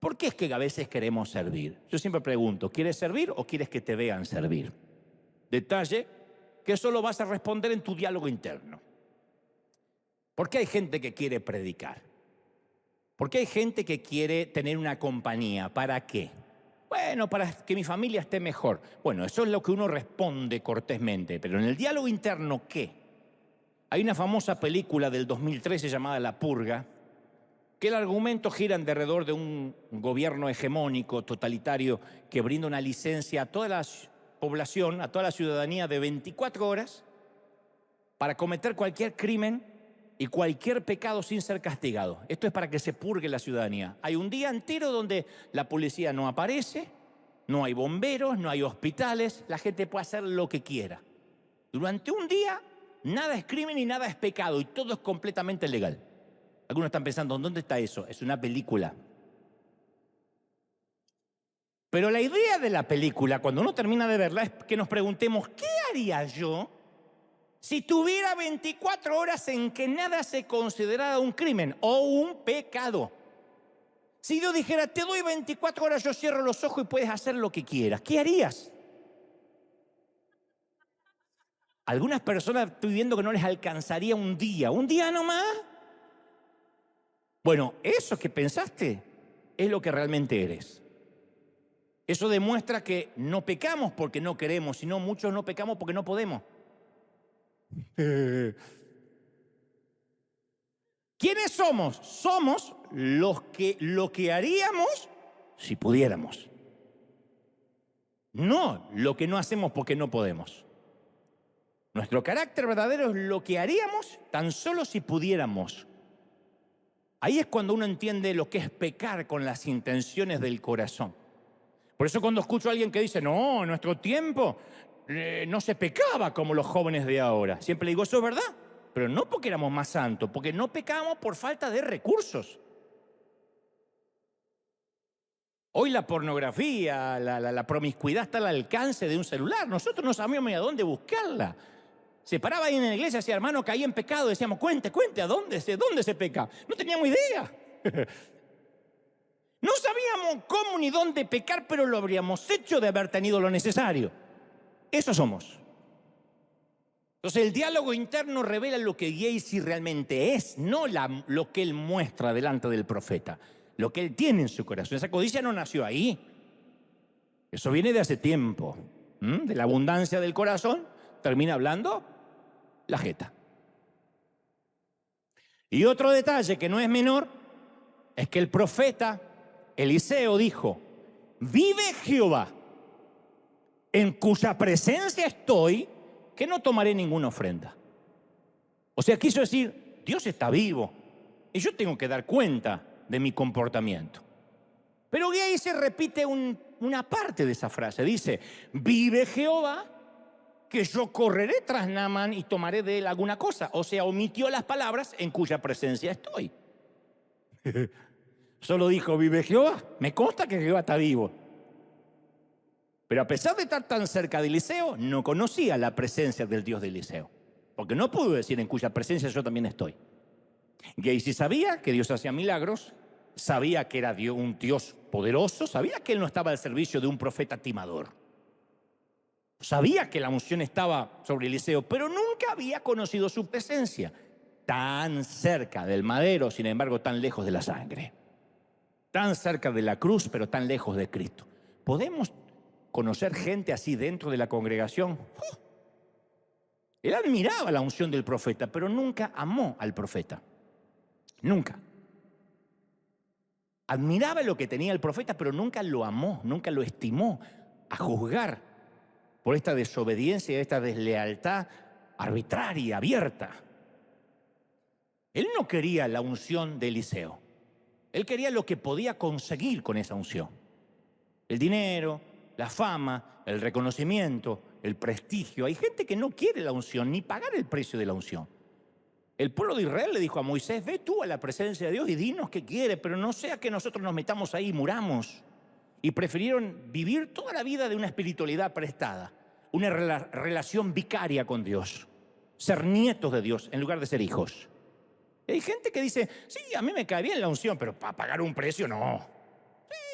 ¿Por qué es que a veces queremos servir? Yo siempre pregunto, ¿quieres servir o quieres que te vean servir? Detalle que solo vas a responder en tu diálogo interno. ¿Por qué hay gente que quiere predicar? ¿Por qué hay gente que quiere tener una compañía? ¿Para qué? Bueno, para que mi familia esté mejor. Bueno, eso es lo que uno responde cortésmente, pero en el diálogo interno, ¿qué? Hay una famosa película del 2013 llamada La Purga, que el argumento gira alrededor de un gobierno hegemónico, totalitario, que brinda una licencia a toda la población, a toda la ciudadanía de 24 horas para cometer cualquier crimen y cualquier pecado sin ser castigado. Esto es para que se purgue la ciudadanía. Hay un día entero donde la policía no aparece, no hay bomberos, no hay hospitales, la gente puede hacer lo que quiera. Durante un día, nada es crimen y nada es pecado y todo es completamente legal. Algunos están pensando, ¿dónde está eso? Es una película. Pero la idea de la película, cuando uno termina de verla, es que nos preguntemos, ¿qué haría yo si tuviera 24 horas en que nada se considerara un crimen o un pecado? Si yo dijera, te doy 24 horas, yo cierro los ojos y puedes hacer lo que quieras, ¿qué harías? Algunas personas estoy viendo que no les alcanzaría un día nomás. Bueno, eso que pensaste es lo que realmente eres. Eso demuestra que no pecamos porque no queremos, sino muchos no pecamos porque no podemos. ¿Quiénes somos? Somos lo que haríamos si pudiéramos. No lo que no hacemos porque no podemos. Nuestro carácter verdadero es lo que haríamos tan solo si pudiéramos. Ahí es cuando uno entiende lo que es pecar con las intenciones del corazón. Por eso cuando escucho a alguien que dice, no, en nuestro tiempo no se pecaba como los jóvenes de ahora. Siempre le digo, eso es verdad, pero no porque éramos más santos, porque no pecábamos por falta de recursos. Hoy la pornografía, la promiscuidad está al alcance de un celular. Nosotros no sabíamos ni a dónde buscarla. Se paraba ahí en la iglesia, decía, hermano, caí en pecado. Decíamos, cuente, ¿a dónde se peca? No teníamos idea. No sabíamos cómo ni dónde pecar, pero lo habríamos hecho de haber tenido lo necesario. Eso somos. Entonces el diálogo interno revela lo que Gacy realmente es, no lo que él muestra delante del profeta, lo que él tiene en su corazón. Esa codicia no nació ahí. Eso viene de hace tiempo. De la abundancia del corazón termina hablando la jeta. Y otro detalle que no es menor es que el profeta Eliseo dijo, vive Jehová, en cuya presencia estoy, que no tomaré ninguna ofrenda. O sea, quiso decir, Dios está vivo y yo tengo que dar cuenta de mi comportamiento. Pero ahí se repite una parte de esa frase. Dice, vive Jehová, que yo correré tras Naamán y tomaré de él alguna cosa. O sea, omitió las palabras en cuya presencia estoy. Solo dijo, vive Jehová. Me consta que Jehová está vivo. Pero a pesar de estar tan cerca de Eliseo, no conocía la presencia del Dios de Eliseo. Porque no pudo decir en cuya presencia yo también estoy. Gacy sabía que Dios hacía milagros, sabía que era un Dios poderoso, sabía que él no estaba al servicio de un profeta timador. Sabía que la unción estaba sobre Eliseo, pero nunca había conocido su presencia. Tan cerca del madero, sin embargo, tan lejos de la sangre. Tan cerca de la cruz, pero tan lejos de Cristo. ¿Podemos conocer gente así dentro de la congregación? Él admiraba la unción del profeta, pero nunca amó al profeta. Nunca. Admiraba lo que tenía el profeta, pero nunca lo amó, nunca lo estimó. A juzgar por esta desobediencia, esta deslealtad arbitraria, abierta. Él no quería la unción de Eliseo. Él quería lo que podía conseguir con esa unción. El dinero, la fama, el reconocimiento, el prestigio. Hay gente que no quiere la unción, ni pagar el precio de la unción. El pueblo de Israel le dijo a Moisés, ve tú a la presencia de Dios y dinos qué quiere, pero no sea que nosotros nos metamos ahí y muramos. Y prefirieron vivir toda la vida de una espiritualidad prestada, una relación vicaria con Dios, ser nietos de Dios en lugar de ser hijos. Y hay gente que dice, sí, a mí me cae bien la unción, pero para pagar un precio no.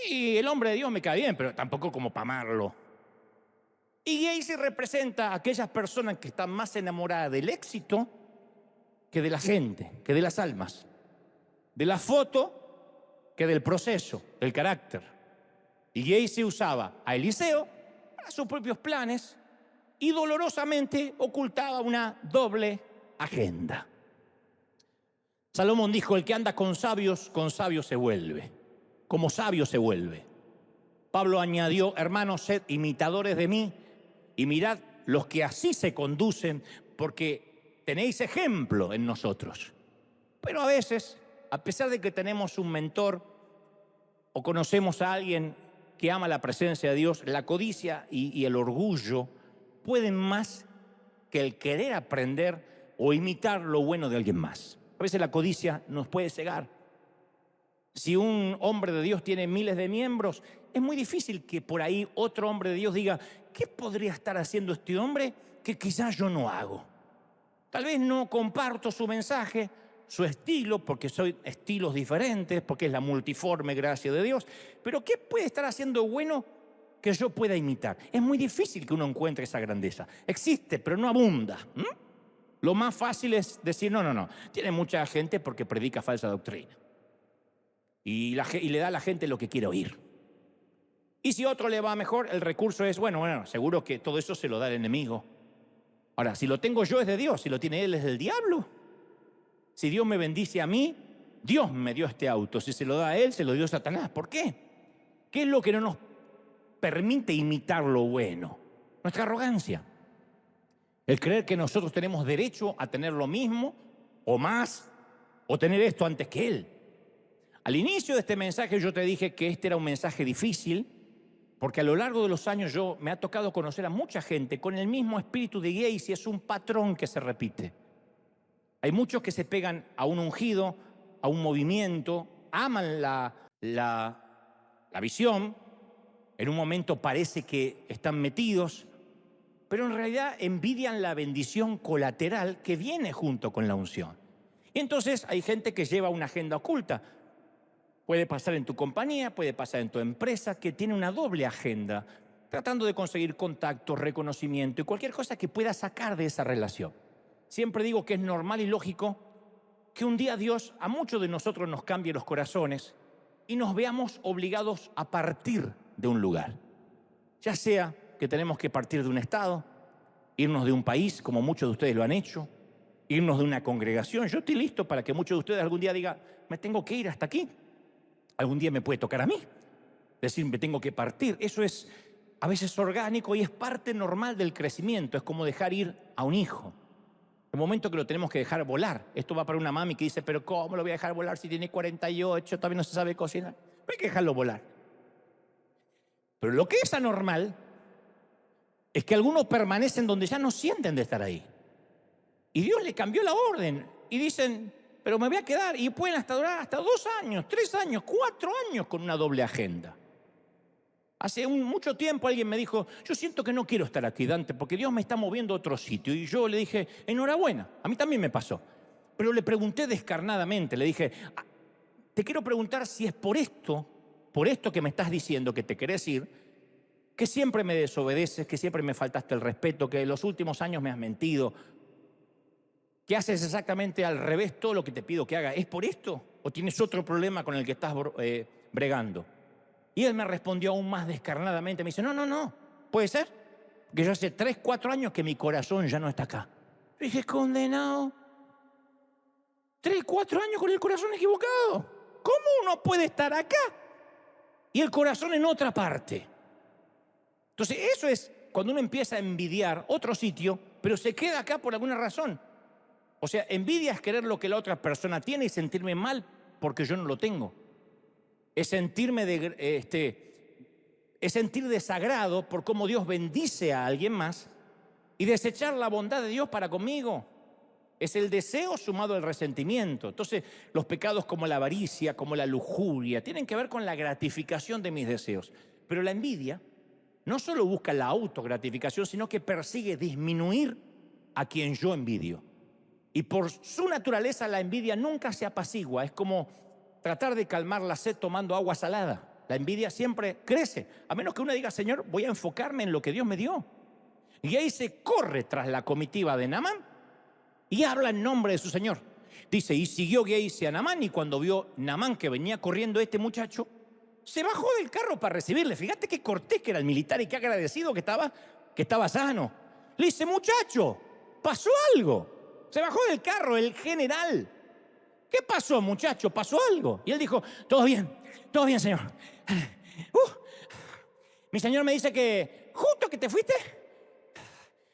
Sí, el hombre de Dios me cae bien, pero tampoco como para amarlo. Y ahí se representa a aquellas personas que están más enamoradas del éxito que de la gente, que de las almas, de la foto que del proceso, del carácter. Y Gacy usaba a Eliseo para sus propios planes y dolorosamente ocultaba una doble agenda. Salomón dijo, el que anda con sabios se vuelve. Como sabio se vuelve. Pablo añadió, hermanos, sed imitadores de mí y mirad los que así se conducen, porque tenéis ejemplo en nosotros. Pero a veces, a pesar de que tenemos un mentor o conocemos a alguien que ama la presencia de Dios, la codicia y el orgullo pueden más que el querer aprender o imitar lo bueno de alguien más. A veces la codicia nos puede cegar. Si un hombre de Dios tiene miles de miembros, es muy difícil que por ahí otro hombre de Dios diga, ¿qué podría estar haciendo este hombre que quizás yo no hago? Tal vez no comparto su mensaje, su estilo, porque soy estilos diferentes, porque es la multiforme gracia de Dios. Pero ¿qué puede estar haciendo bueno que yo pueda imitar. Es muy difícil que uno encuentre esa grandeza. Existe, pero no abunda. Lo más fácil es decir, no. Tiene mucha gente porque predica falsa doctrina. Y le da a la gente lo que quiere oír. Y si a otro le va mejor, el recurso es, bueno, seguro que todo eso se lo da el enemigo. Ahora, si lo tengo yo es de Dios, si lo tiene él es del diablo. Si Dios me bendice a mí, Dios me dio este auto. Si se lo da a él, se lo dio Satanás. ¿Por qué? ¿Qué es lo que no nos permite imitar lo bueno? Nuestra arrogancia. El creer que nosotros tenemos derecho a tener lo mismo o más, o tener esto antes que él. Al inicio de este mensaje yo te dije que este era un mensaje difícil, porque a lo largo de los años me ha tocado conocer a mucha gente con el mismo espíritu de Gacy. Es un patrón que se repite. Hay muchos que se pegan a un ungido, a un movimiento, aman la visión, en un momento parece que están metidos, pero en realidad envidian la bendición colateral que viene junto con la unción. Y entonces hay gente que lleva una agenda oculta. Puede pasar en tu compañía, puede pasar en tu empresa, que tiene una doble agenda, tratando de conseguir contacto, reconocimiento y cualquier cosa que pueda sacar de esa relación. Siempre digo que es normal y lógico que un día Dios a muchos de nosotros nos cambie los corazones y nos veamos obligados a partir de un lugar. Ya sea que tenemos que partir de un estado, irnos de un país, como muchos de ustedes lo han hecho, irnos de una congregación. Yo estoy listo para que muchos de ustedes algún día digan, me tengo que ir hasta aquí. Algún día me puede tocar a mí. Decir, me tengo que partir. Eso es a veces orgánico y es parte normal del crecimiento. Es como dejar ir a un hijo. El momento que lo tenemos que dejar volar. Esto va para una mami que dice, pero ¿cómo lo voy a dejar volar si tiene 48, todavía no se sabe cocinar? No hay que dejarlo volar. Pero lo que es anormal es que algunos permanecen donde ya no sienten de estar ahí. Y Dios le cambió la orden. Y dicen, pero me voy a quedar. Y pueden durar hasta 2 años, 3 años, 4 años con una doble agenda. Hace mucho tiempo alguien me dijo, yo siento que no quiero estar aquí, Dante, porque Dios me está moviendo a otro sitio. Y yo le dije, enhorabuena, a mí también me pasó. Pero le pregunté descarnadamente, le dije, te quiero preguntar si es por esto que me estás diciendo que te querés ir, que siempre me desobedeces, que siempre me faltaste el respeto, que en los últimos años me has mentido, que haces exactamente al revés todo lo que te pido que haga. ¿Es por esto? ¿O tienes otro problema con el que estás bregando? Y él me respondió aún más descarnadamente. Me dice, no, puede ser. Que yo hace 3, 4 años que mi corazón ya no está acá. Yo dije, condenado. 3, 4 años con el corazón equivocado. ¿Cómo uno puede estar acá y el corazón en otra parte? Entonces eso es cuando uno empieza a envidiar otro sitio, pero se queda acá por alguna razón. O sea, envidia es querer lo que la otra persona tiene y sentirme mal porque yo no lo tengo. Es sentir desagrado por cómo Dios bendice a alguien más y desechar la bondad de Dios para conmigo. Es el deseo sumado al resentimiento. Entonces, los pecados como la avaricia, como la lujuria, tienen que ver con la gratificación de mis deseos. Pero la envidia no solo busca la autogratificación, sino que persigue disminuir a quien yo envidio. Y por su naturaleza la envidia nunca se apacigua. Es como tratar de calmar la sed tomando agua salada. La envidia siempre crece, a menos que uno diga, Señor, voy a enfocarme en lo que Dios me dio. Y ahí se corre tras la comitiva de Naamán y habla en nombre de su Señor. Dice, y siguió Gehazi a Naamán, y cuando vio Naamán que venía corriendo este muchacho, se bajó del carro para recibirle. Fíjate qué cortés que era el militar y qué agradecido que estaba sano. Le dice, muchacho, pasó algo. Se bajó del carro el general. ¿Qué pasó, muchacho? ¿Pasó algo? Y él dijo, todo bien, señor. Mi señor me dice que justo que te fuiste,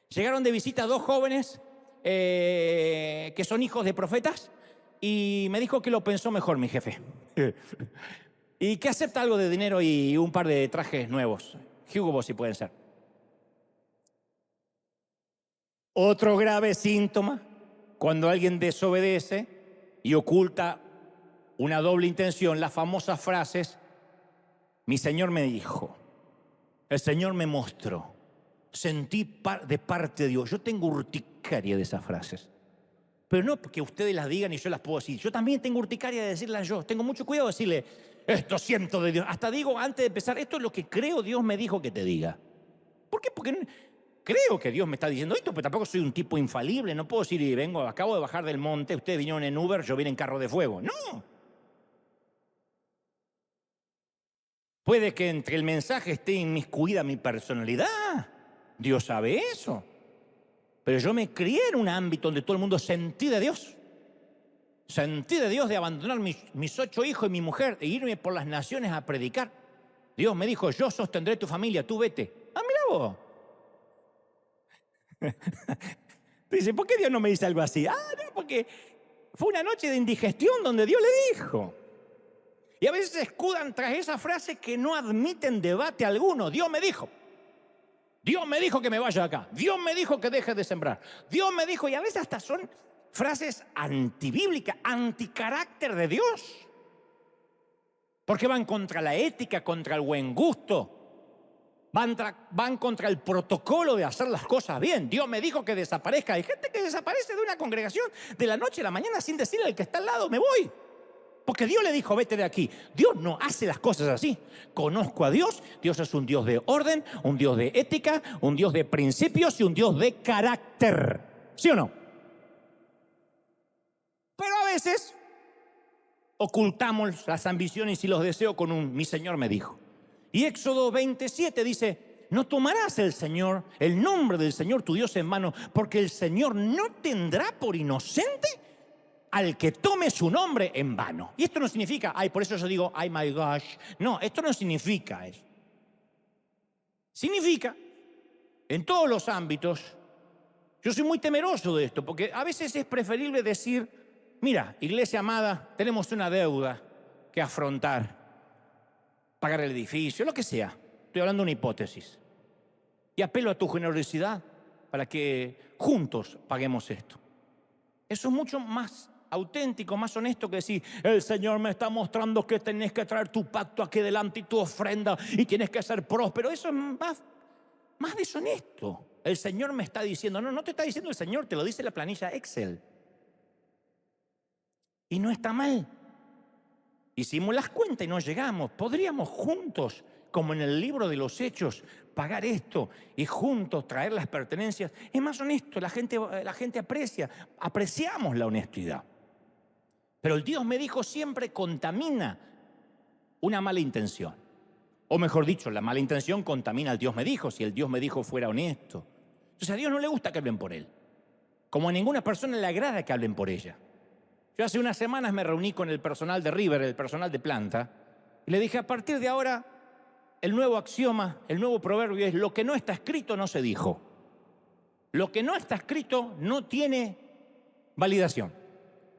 llegaron de visita 2 jóvenes que son hijos de profetas, y me dijo que lo pensó mejor mi jefe. Y que acepta algo de dinero y un par de trajes nuevos. Hugo Boss, si pueden ser. Otro grave síntoma, cuando alguien desobedece y oculta una doble intención, las famosas frases, mi Señor me dijo, el Señor me mostró, sentí de parte de Dios. Yo tengo urticaria de esas frases. pero no porque ustedes las digan y yo las puedo decir. Yo también tengo urticaria de decirlas yo. Tengo mucho cuidado de decirle, esto siento de Dios. Hasta digo, antes de empezar, esto es lo que creo Dios me dijo que te diga. ¿Por qué? Porque creo que Dios me está diciendo esto, pero tampoco soy un tipo infalible. No puedo decir, y vengo, acabo de bajar del monte, ustedes vinieron en Uber, yo vine en carro de fuego. No. Puede que entre el mensaje esté inmiscuida mi personalidad. Dios sabe eso. Pero yo me crié en un ámbito donde todo el mundo sentí de Dios. Sentí de Dios de abandonar mis 8 hijos y mi mujer e irme por las naciones a predicar. Dios me dijo, yo sostendré tu familia, tú vete. Ah, mira vos. Dice, ¿por qué Dios no me dice algo así? Ah, no, porque fue una noche de indigestión donde Dios le dijo. Y a veces se escudan tras esa frase que no admiten debate alguno. Dios me dijo. Dios me dijo que me vaya acá. Dios me dijo que deje de sembrar. Dios me dijo, y a veces hasta son frases antibíblicas, anticarácter de Dios. Porque van contra la ética, contra el buen gusto. Van contra el protocolo de hacer las cosas bien. Dios me dijo que desaparezca. Hay gente que desaparece de una congregación de la noche a la mañana sin decirle al que está al lado, me voy. Porque Dios le dijo, vete de aquí. Dios no hace las cosas así. Conozco a Dios. Dios es un Dios de orden, un Dios de ética, un Dios de principios y un Dios de carácter. ¿Sí o no? Pero a veces ocultamos las ambiciones y los deseos con un mi Señor me dijo. Y Éxodo 27 dice, no tomarás el nombre del Señor tu Dios en vano, porque el Señor no tendrá por inocente al que tome su nombre en vano. Y esto no significa, por eso yo digo, ay my gosh. No, esto no significa eso. Significa, en todos los ámbitos, yo soy muy temeroso de esto, porque a veces es preferible decir, mira, iglesia amada, tenemos una deuda que afrontar, pagar el edificio, lo que sea. Estoy hablando de una hipótesis. Y apelo a tu generosidad para que juntos paguemos esto. Eso es mucho más auténtico, más honesto que decir, el Señor me está mostrando que tenés que traer tu pacto aquí delante y tu ofrenda y tienes que ser próspero. Eso es más deshonesto. El Señor me está diciendo, no te está diciendo el Señor, te lo dice la planilla Excel. Y no está mal. Hicimos las cuentas y no llegamos. Podríamos juntos, como en el libro de los Hechos, pagar esto y juntos traer las pertenencias. Es más honesto, la gente apreciamos la honestidad. Pero el Dios me dijo siempre contamina una mala intención. O mejor dicho, la mala intención contamina al Dios me dijo, si el Dios me dijo fuera honesto. Entonces a Dios no le gusta que hablen por Él. Como a ninguna persona le agrada que hablen por ella. Yo hace unas semanas me reuní con el personal de River, el personal de planta, y le dije, a partir de ahora, el nuevo axioma, el nuevo proverbio es, lo que no está escrito no se dijo. Lo que no está escrito no tiene validación.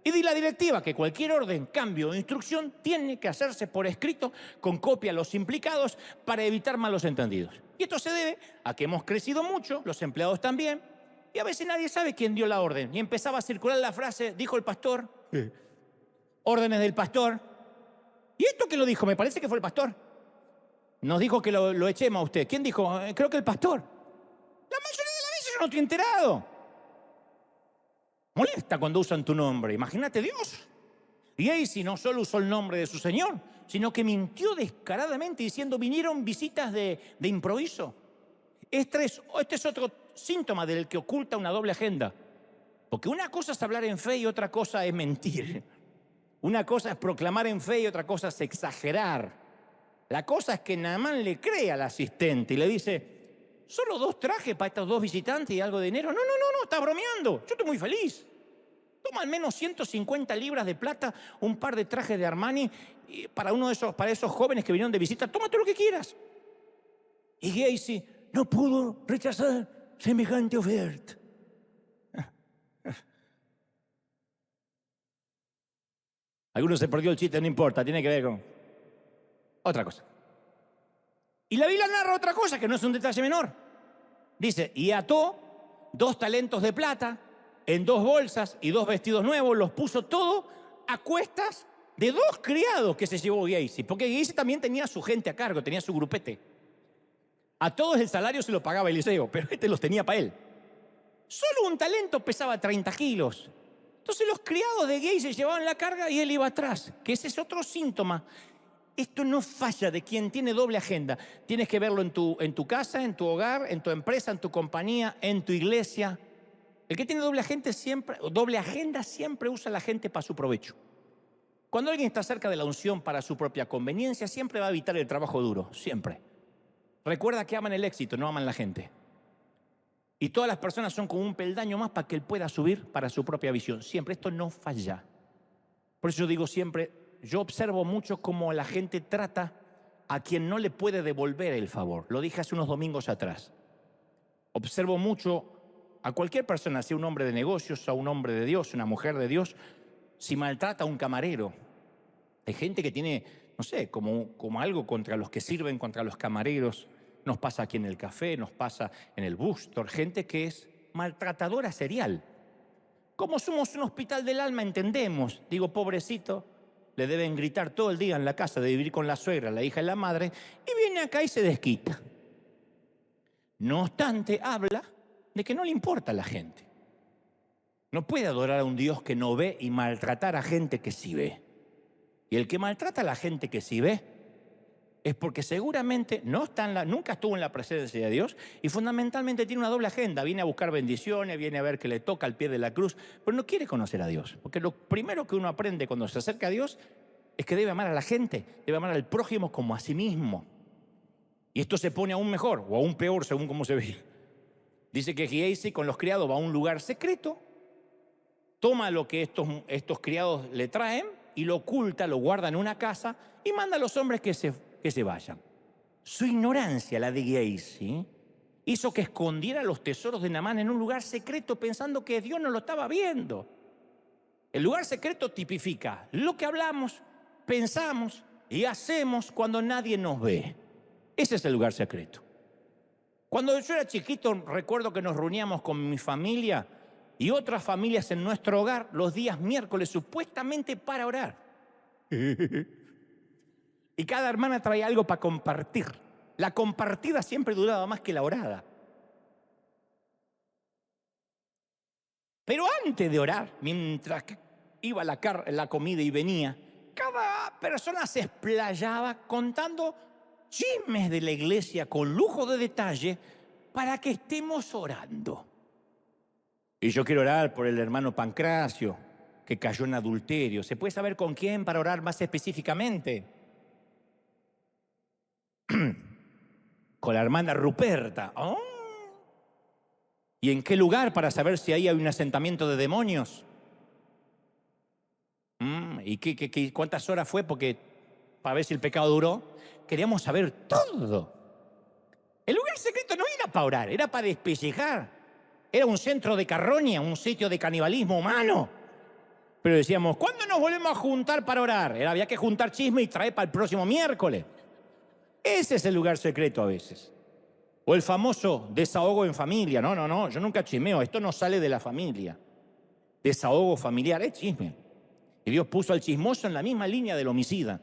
Y di la directiva que cualquier orden, cambio o instrucción tiene que hacerse por escrito con copia a los implicados para evitar malos entendidos. Y esto se debe a que hemos crecido mucho, los empleados también, y a veces nadie sabe quién dio la orden. Y empezaba a circular la frase, dijo el pastor, órdenes del pastor. ¿Y esto quién lo dijo? Me parece que fue el pastor. Nos dijo que lo echemos a usted. ¿Quién dijo? Creo que el pastor. La mayoría de las veces yo no estoy enterado. Molesta cuando usan tu nombre. Imagínate Dios. Y Eisi no solo usó el nombre de su Señor, sino que mintió descaradamente diciendo, vinieron visitas de improviso. Este es otro síntoma del que oculta una doble agenda. Porque una cosa es hablar en fe y otra cosa es mentir. Una cosa es proclamar en fe y otra cosa es exagerar. La cosa es que Naamán le cree al asistente y le dice, ¿solo 2 trajes para estos 2 visitantes y algo de dinero? No, está bromeando. Yo estoy muy feliz. Toma al menos 150 libras de plata, un par de trajes de Armani para esos jóvenes que vinieron de visita. Tómate lo que quieras. Y Gacy no pudo rechazar semejante oferta. Algunos se perdió el chiste, no importa, tiene que ver con otra cosa. Y la Biblia narra otra cosa que no es un detalle menor. Dice, y ató 2 talentos de plata en 2 bolsas y 2 vestidos nuevos, los puso todo a cuestas de 2 criados que se llevó Gacy, porque Gacy también tenía su gente a cargo, tenía su grupete. A todos el salario se lo pagaba Eliseo, pero los tenía para él. Solo un talento pesaba 30 kilos. Entonces los criados de Gehazi llevaban la carga y él iba atrás, que ese es otro síntoma. Esto no falla de quien tiene doble agenda. Tienes que verlo en tu casa, en tu hogar, en tu empresa, en tu compañía, en tu iglesia. El que tiene doble agenda siempre usa a la gente para su provecho. Cuando alguien está cerca de la unción para su propia conveniencia, siempre va a evitar el trabajo duro, siempre. Recuerda que aman el éxito, no aman la gente. Y todas las personas son como un peldaño más para que él pueda subir para su propia visión. Siempre, esto no falla. Por eso yo digo siempre, yo observo mucho cómo la gente trata a quien no le puede devolver el favor. Lo dije hace unos domingos atrás. Observo mucho a cualquier persona, sea un hombre de negocios, a un hombre de Dios, una mujer de Dios, si maltrata a un camarero. Hay gente que tiene, no sé, como algo contra los que sirven, contra los camareros. Nos pasa aquí en el café, nos pasa en el bookstore. Gente que es maltratadora serial. Como somos un hospital del alma, entendemos. Digo, pobrecito, le deben gritar todo el día en la casa de vivir con la suegra, la hija y la madre, y viene acá y se desquita. No obstante, habla de que no le importa a la gente. No puede adorar a un Dios que no ve y maltratar a gente que sí ve. Y el que maltrata a la gente que sí ve es porque seguramente nunca estuvo en la presencia de Dios y fundamentalmente tiene una doble agenda. Viene a buscar bendiciones, viene a ver que le toca al pie de la cruz, pero no quiere conocer a Dios. Porque lo primero que uno aprende cuando se acerca a Dios es que debe amar a la gente, debe amar al prójimo como a sí mismo. Y esto se pone aún mejor o aún peor según cómo se ve. Dice que Gehazi con los criados va a un lugar secreto, toma lo que estos criados le traen y lo oculta, lo guarda en una casa y manda a los hombres que se vayan. Su ignorancia, la de Gehazi, hizo que escondiera los tesoros de Naamán en un lugar secreto pensando que Dios no lo estaba viendo. El lugar secreto tipifica lo que hablamos, pensamos y hacemos cuando nadie nos ve. Ese es el lugar secreto. Cuando yo era chiquito, recuerdo que nos reuníamos con mi familia y otras familias en nuestro hogar los días miércoles supuestamente para orar. Y cada hermana traía algo para compartir. La compartida siempre duraba más que la orada. Pero antes de orar, mientras iba la comida y venía, cada persona se explayaba contando chismes de la iglesia con lujo de detalle para que estemos orando. Y yo quiero orar por el hermano Pancracio, que cayó en adulterio. ¿Se puede saber con quién para orar más específicamente? Con la hermana Ruperta. Oh. ¿Y en qué lugar para saber si ahí hay un asentamiento de demonios? ¿Y cuántas horas fue? Porque para ver si el pecado duró. Queríamos saber todo. El lugar secreto no era para orar, era para despellejar. Era un centro de carroña, un sitio de canibalismo humano. Pero decíamos, ¿cuándo nos volvemos a juntar para orar? Había que juntar chisme y traer para el próximo miércoles. Ese es el lugar secreto a veces. O el famoso desahogo en familia. No, yo nunca chismeo, esto no sale de la familia. Desahogo familiar es chisme. Y Dios puso al chismoso en la misma línea del homicida.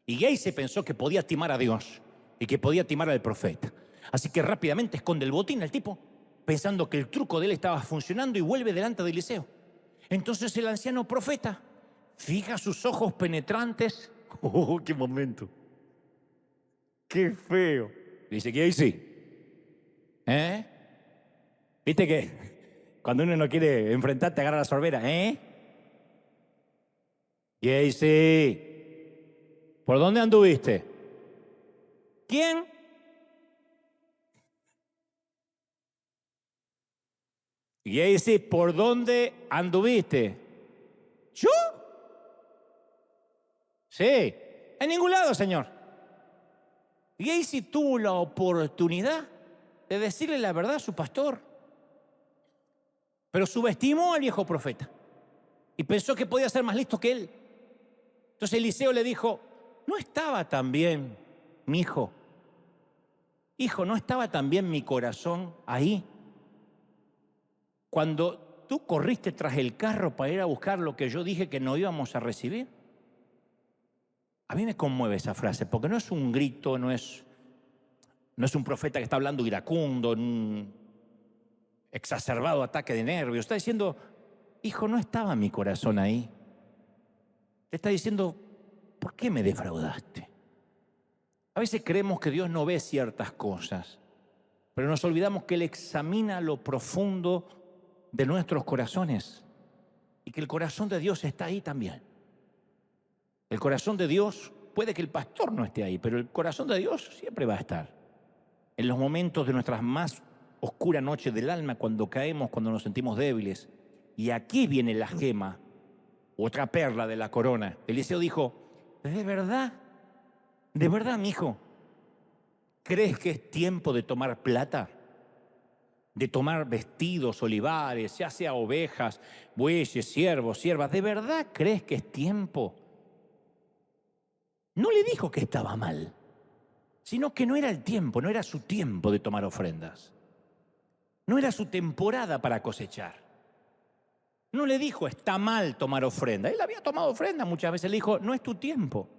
Y Gehazi pensó que podía timar a Dios y que podía timar al profeta. Así que rápidamente esconde el botín al tipo, pensando que el truco de él estaba funcionando y vuelve delante de Eliseo. Entonces el anciano profeta fija sus ojos penetrantes. ¡Oh, qué momento! ¡Qué feo! Dice, Gehazi, ¿viste que cuando uno no quiere enfrentar te agarra la sorbera? Gehazi, ¿por dónde anduviste? ¿Quién? Gehazi, ¿por dónde anduviste? ¿Yo? Sí, en ningún lado, señor. Gehazi tuvo la oportunidad de decirle la verdad a su pastor, pero subestimó al viejo profeta y pensó que podía ser más listo que él. Entonces Eliseo le dijo, ¿no estaba también mi hijo? Hijo, ¿no estaba también mi corazón ahí? Cuando tú corriste tras el carro para ir a buscar lo que yo dije que no íbamos a recibir. A mí me conmueve esa frase, porque no es un grito, no es un profeta que está hablando iracundo, en un exacerbado ataque de nervios. Está diciendo, hijo, no estaba mi corazón ahí. Te está diciendo, ¿por qué me defraudaste? A veces creemos que Dios no ve ciertas cosas, pero nos olvidamos que Él examina lo profundo de nuestros corazones y que el corazón de Dios está ahí también. El corazón de Dios, puede que el pastor no esté ahí, pero el corazón de Dios siempre va a estar. En los momentos de nuestras más oscuras noches del alma, cuando caemos, cuando nos sentimos débiles. Y aquí viene la gema, otra perla de la corona. Eliseo dijo, de verdad, mi hijo, ¿crees que es tiempo de tomar plata? De tomar vestidos, olivares, ya sea ovejas, bueyes, siervos, siervas. ¿De verdad crees que es tiempo? No le dijo que estaba mal, sino que no era el tiempo, no era su tiempo de tomar ofrendas. No era su temporada para cosechar. No le dijo, está mal tomar ofrenda. Él había tomado ofrenda muchas veces. Le dijo, no es tu tiempo.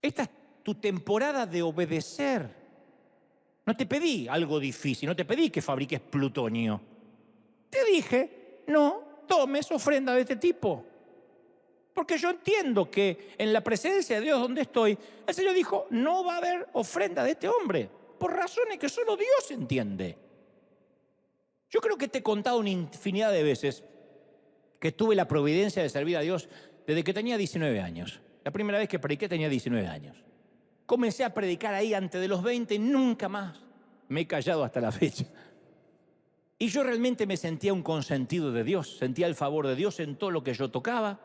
Esta es tu temporada de obedecer. No te pedí algo difícil, no te pedí que fabriques plutonio. Te dije, no tomes ofrenda de este tipo. Porque yo entiendo que en la presencia de Dios donde estoy, el Señor dijo, no va a haber ofrenda de este hombre, por razones que solo Dios entiende. Yo creo que te he contado una infinidad de veces que tuve la providencia de servir a Dios desde que tenía 19 años. La primera vez que prediqué tenía 19 años. Comencé a predicar ahí antes de los 20 y nunca más me he callado hasta la fecha. Y yo realmente me sentía un consentido de Dios, sentía el favor de Dios en todo lo que yo tocaba.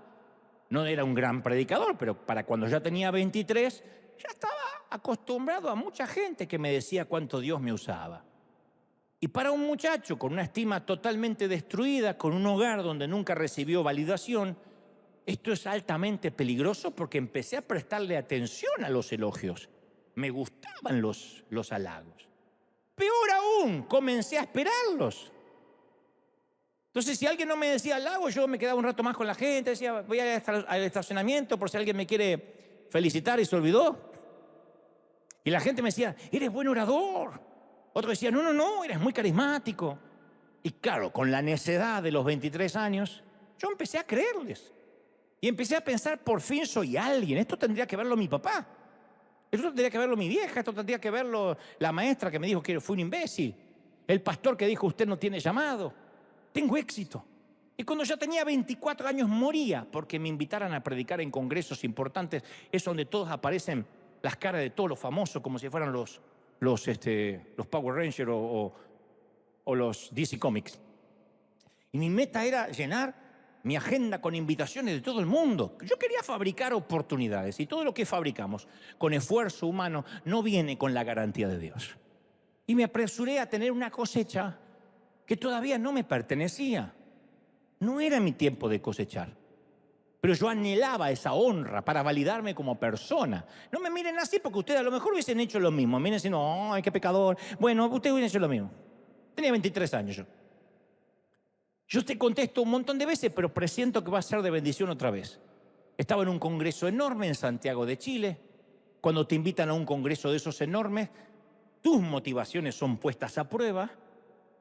No era un gran predicador, pero para cuando ya tenía 23, ya estaba acostumbrado a mucha gente que me decía cuánto Dios me usaba. Y para un muchacho con una estima totalmente destruida, con un hogar donde nunca recibió validación, esto es altamente peligroso porque empecé a prestarle atención a los elogios. Me gustaban los halagos. Peor aún, comencé a esperarlos. Entonces, si alguien no me decía halago, yo me quedaba un rato más con la gente, decía, voy al estacionamiento por si alguien me quiere felicitar y se olvidó. Y la gente me decía, eres buen orador. Otro decía, no, eres muy carismático. Y claro, con la necedad de los 23 años, yo empecé a creerles. Y empecé a pensar, por fin soy alguien. Esto tendría que verlo mi papá. Esto tendría que verlo mi vieja. Esto tendría que verlo la maestra que me dijo que fui un imbécil. El pastor que dijo, usted no tiene llamado. Tengo éxito. Y cuando ya tenía 24 años moría porque me invitaran a predicar en congresos importantes. Es donde todos aparecen las caras de todos los famosos, como si fueran los Power Rangers o los DC Comics. Y mi meta era llenar mi agenda con invitaciones de todo el mundo. Yo quería fabricar oportunidades y todo lo que fabricamos con esfuerzo humano no viene con la garantía de Dios. Y me apresuré a tener una cosecha que todavía no me pertenecía. No era mi tiempo de cosechar. Pero yo anhelaba esa honra para validarme como persona. No me miren así porque ustedes a lo mejor hubiesen hecho lo mismo. Miren diciendo, ¡ay, qué pecador! Bueno, ustedes hubiesen hecho lo mismo. Tenía 23 años yo. Yo te contesto un montón de veces, pero presiento que va a ser de bendición otra vez. Estaba en un congreso enorme en Santiago de Chile. Cuando te invitan a un congreso de esos enormes, tus motivaciones son puestas a prueba,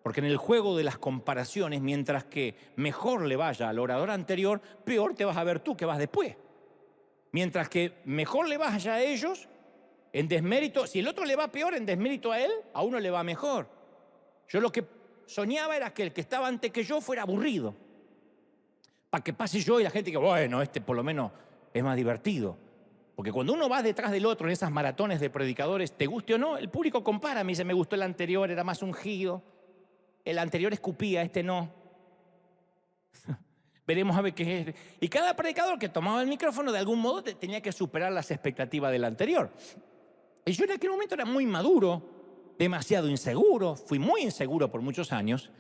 porque en el juego de las comparaciones, mientras que mejor le vaya al orador anterior, peor te vas a ver tú que vas después. Mientras que mejor le vaya a ellos, en desmérito, si el otro le va peor, en desmérito a él, a uno le va mejor. Yo lo que soñaba era que el que estaba antes que yo fuera aburrido. Para que pase yo y la gente que, bueno, este por lo menos es más divertido. Porque cuando uno va detrás del otro en esas maratones de predicadores, te guste o no, el público compara. Me dice, me gustó el anterior, era más ungido. El anterior escupía, este no. Veremos a ver qué es. Y cada predicador que tomaba el micrófono de algún modo tenía que superar las expectativas del anterior. Y yo en aquel momento era muy maduro, demasiado inseguro, fui muy inseguro por muchos años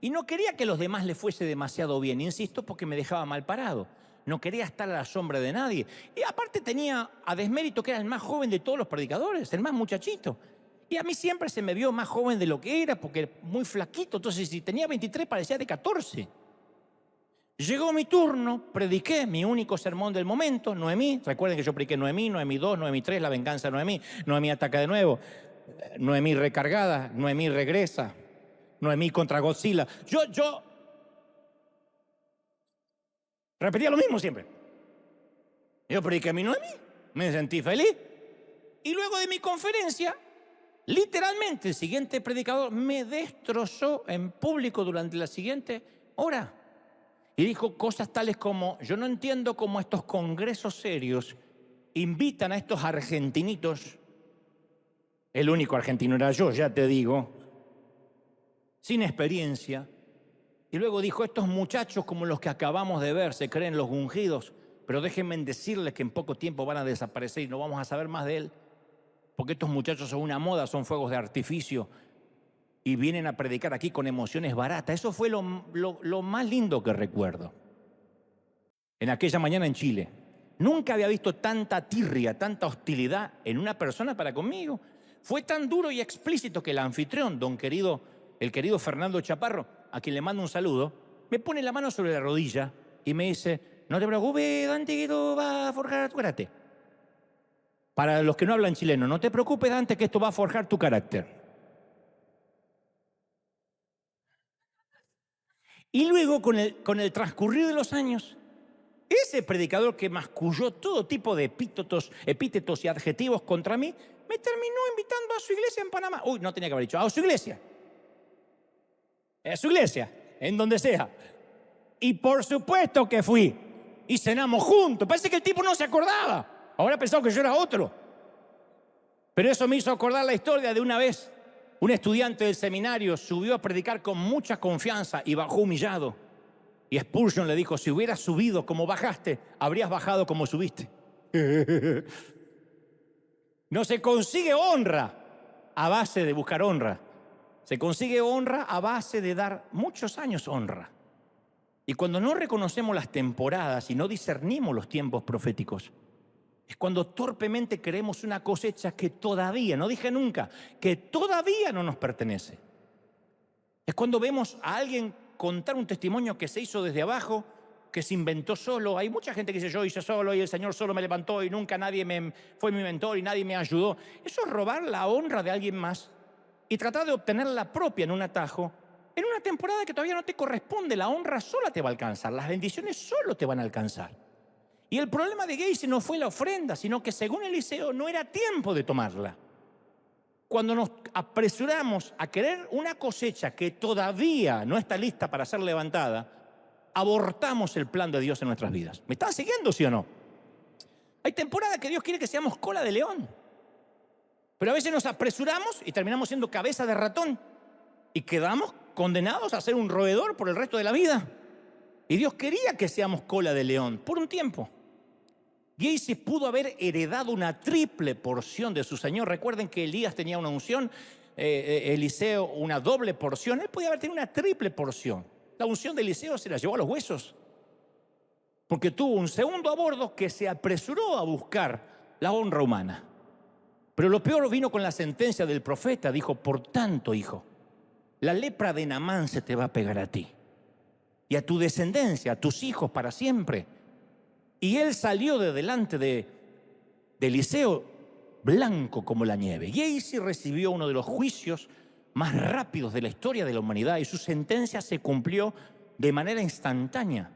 y no quería que a los demás les fuese demasiado bien, insisto, porque me dejaba mal parado. No quería estar a la sombra de nadie. Y aparte tenía a desmérito que era el más joven de todos los predicadores, el más muchachito. Y a mí siempre se me vio más joven de lo que era, porque muy flaquito. Entonces, si tenía 23, parecía de 14. Llegó mi turno, prediqué mi único sermón del momento, Noemí. Recuerden que yo prediqué Noemí, Noemí 2, Noemí 3, la venganza de Noemí. Noemí ataca de nuevo. Noemí recargada, Noemí regresa. Noemí contra Godzilla. Yo Repetía lo mismo siempre. Yo prediqué a mí, no a mí. Me sentí feliz. Y luego de mi conferencia, literalmente el siguiente predicador me destrozó en público durante la siguiente hora. Y dijo cosas tales como: yo no entiendo cómo estos congresos serios invitan a estos argentinitos. El único argentino era yo, ya te digo, sin experiencia. Y luego dijo: estos muchachos como los que acabamos de ver se creen los ungidos, pero déjenme decirles que en poco tiempo van a desaparecer y no vamos a saber más de él, porque estos muchachos son una moda, son fuegos de artificio y vienen a predicar aquí con emociones baratas. Eso fue lo más lindo que recuerdo en aquella mañana en Chile. Nunca había visto tanta tirria, tanta hostilidad en una persona para conmigo. Fue tan duro y explícito que el anfitrión, el querido Fernando Chaparro, a quien le mando un saludo, me pone la mano sobre la rodilla y me dice: no te preocupes, Dante, que esto va a forjar tu carácter. Para los que no hablan chileno: no te preocupes, Dante, que esto va a forjar tu carácter. Y luego, con el transcurrir de los años, ese predicador que masculló todo tipo de epítetos y adjetivos contra mí, me terminó invitando a su iglesia en Panamá. Uy, no tenía que haber dicho, a su iglesia. A su iglesia, en donde sea. Y por supuesto que fui. Y cenamos juntos. Parece que el tipo no se acordaba. Ahora pensaba que yo era otro. Pero eso me hizo acordar la historia de una vez. Un estudiante del seminario subió a predicar con mucha confianza y bajó humillado. Y Spurgeon le dijo: si hubieras subido como bajaste, habrías bajado como subiste. No se consigue honra a base de buscar honra. Se consigue honra a base de dar muchos años honra. Y cuando no reconocemos las temporadas y no discernimos los tiempos proféticos, es cuando torpemente queremos una cosecha que todavía, no dije nunca, que todavía no nos pertenece. Es cuando vemos a alguien contar un testimonio que se hizo desde abajo, que se inventó solo. Hay mucha gente que dice: yo hice solo y el Señor solo me levantó y nunca nadie fue mi mentor y nadie me ayudó. Eso es robar la honra de alguien más y tratar de obtener la propia en un atajo, en una temporada que todavía no te corresponde. La honra sola te va a alcanzar, las bendiciones solo te van a alcanzar. Y el problema de Giesi no fue la ofrenda, sino que según Eliseo no era tiempo de tomarla. Cuando nos apresuramos a querer una cosecha que todavía no está lista para ser levantada, abortamos el plan de Dios en nuestras vidas. ¿Me están siguiendo, sí o no? Hay temporadas que Dios quiere que seamos cola de león, pero a veces nos apresuramos y terminamos siendo cabeza de ratón y quedamos condenados a ser un roedor por el resto de la vida. Y Dios quería que seamos cola de león por un tiempo. Giesi pudo haber heredado una triple porción de su Señor. Recuerden que Elías tenía una unción, Eliseo una doble porción. Él podía haber tenido una triple porción. La unción de Eliseo se la llevó a los huesos, porque tuvo un segundo a bordo que se apresuró a buscar la honra humana. Pero lo peor vino con la sentencia del profeta. Dijo: por tanto, hijo, la lepra de Naamán se te va a pegar a ti y a tu descendencia, a tus hijos para siempre. Y él salió de delante de Eliseo blanco como la nieve. Giesi recibió uno de los juicios más rápidos de la historia de la humanidad y su sentencia se cumplió de manera instantánea.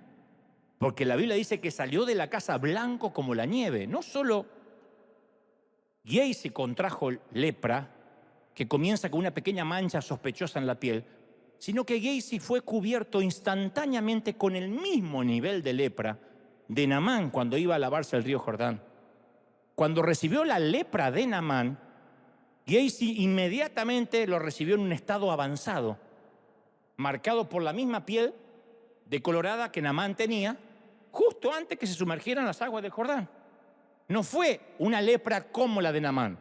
Porque la Biblia dice que salió de la casa blanco como la nieve. No solo Giesi contrajo lepra, que comienza con una pequeña mancha sospechosa en la piel, sino que Giesi fue cubierto instantáneamente con el mismo nivel de lepra de Naamán cuando iba a lavarse el río Jordán. Cuando recibió la lepra de Naamán, Giesi inmediatamente lo recibió en un estado avanzado, marcado por la misma piel decolorada que Naamán tenía justo antes que se sumergieran las aguas del Jordán. No fue una lepra como la de Naamán.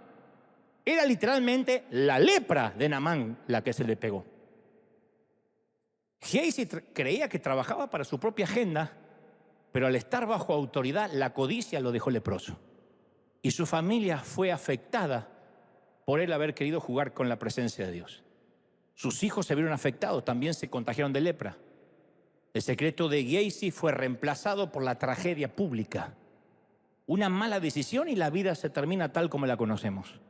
Era literalmente la lepra de Naamán la que se le pegó. Giesi creía que trabajaba para su propia agenda, pero al estar bajo autoridad, la codicia lo dejó leproso. Y su familia fue afectada por él haber querido jugar con la presencia de Dios. Sus hijos se vieron afectados, también se contagiaron de lepra. El secreto de Giesi fue reemplazado por la tragedia pública. Una mala decisión y la vida se termina tal como la conocemos.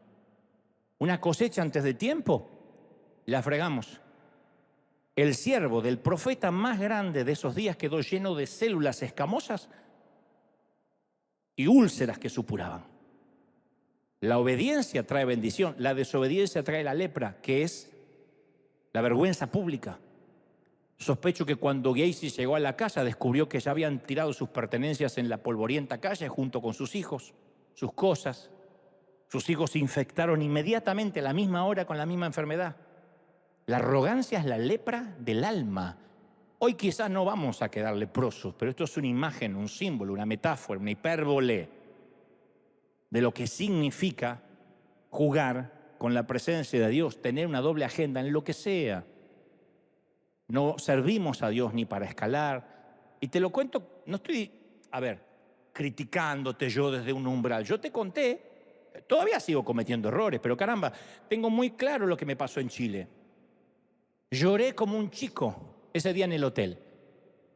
Una cosecha antes de tiempo, la fregamos. El siervo del profeta más grande de esos días quedó lleno de células escamosas y úlceras que supuraban. La obediencia trae bendición, la desobediencia trae la lepra, que es la vergüenza pública. Sospecho que cuando Gacy llegó a la casa descubrió que ya habían tirado sus pertenencias en la polvorienta calle junto con sus hijos, sus cosas. Sus hijos se infectaron inmediatamente a la misma hora con la misma enfermedad. La arrogancia es la lepra del alma. Hoy quizás no vamos a quedar leprosos, pero esto es una imagen, un símbolo, una metáfora, una hipérbole de lo que significa jugar con la presencia de Dios, tener una doble agenda en lo que sea. No servimos a Dios ni para escalar. Y te lo cuento, no estoy, criticándote yo desde un umbral. Yo te conté, todavía sigo cometiendo errores, pero caramba, tengo muy claro lo que me pasó en Chile. Lloré como un chico ese día en el hotel.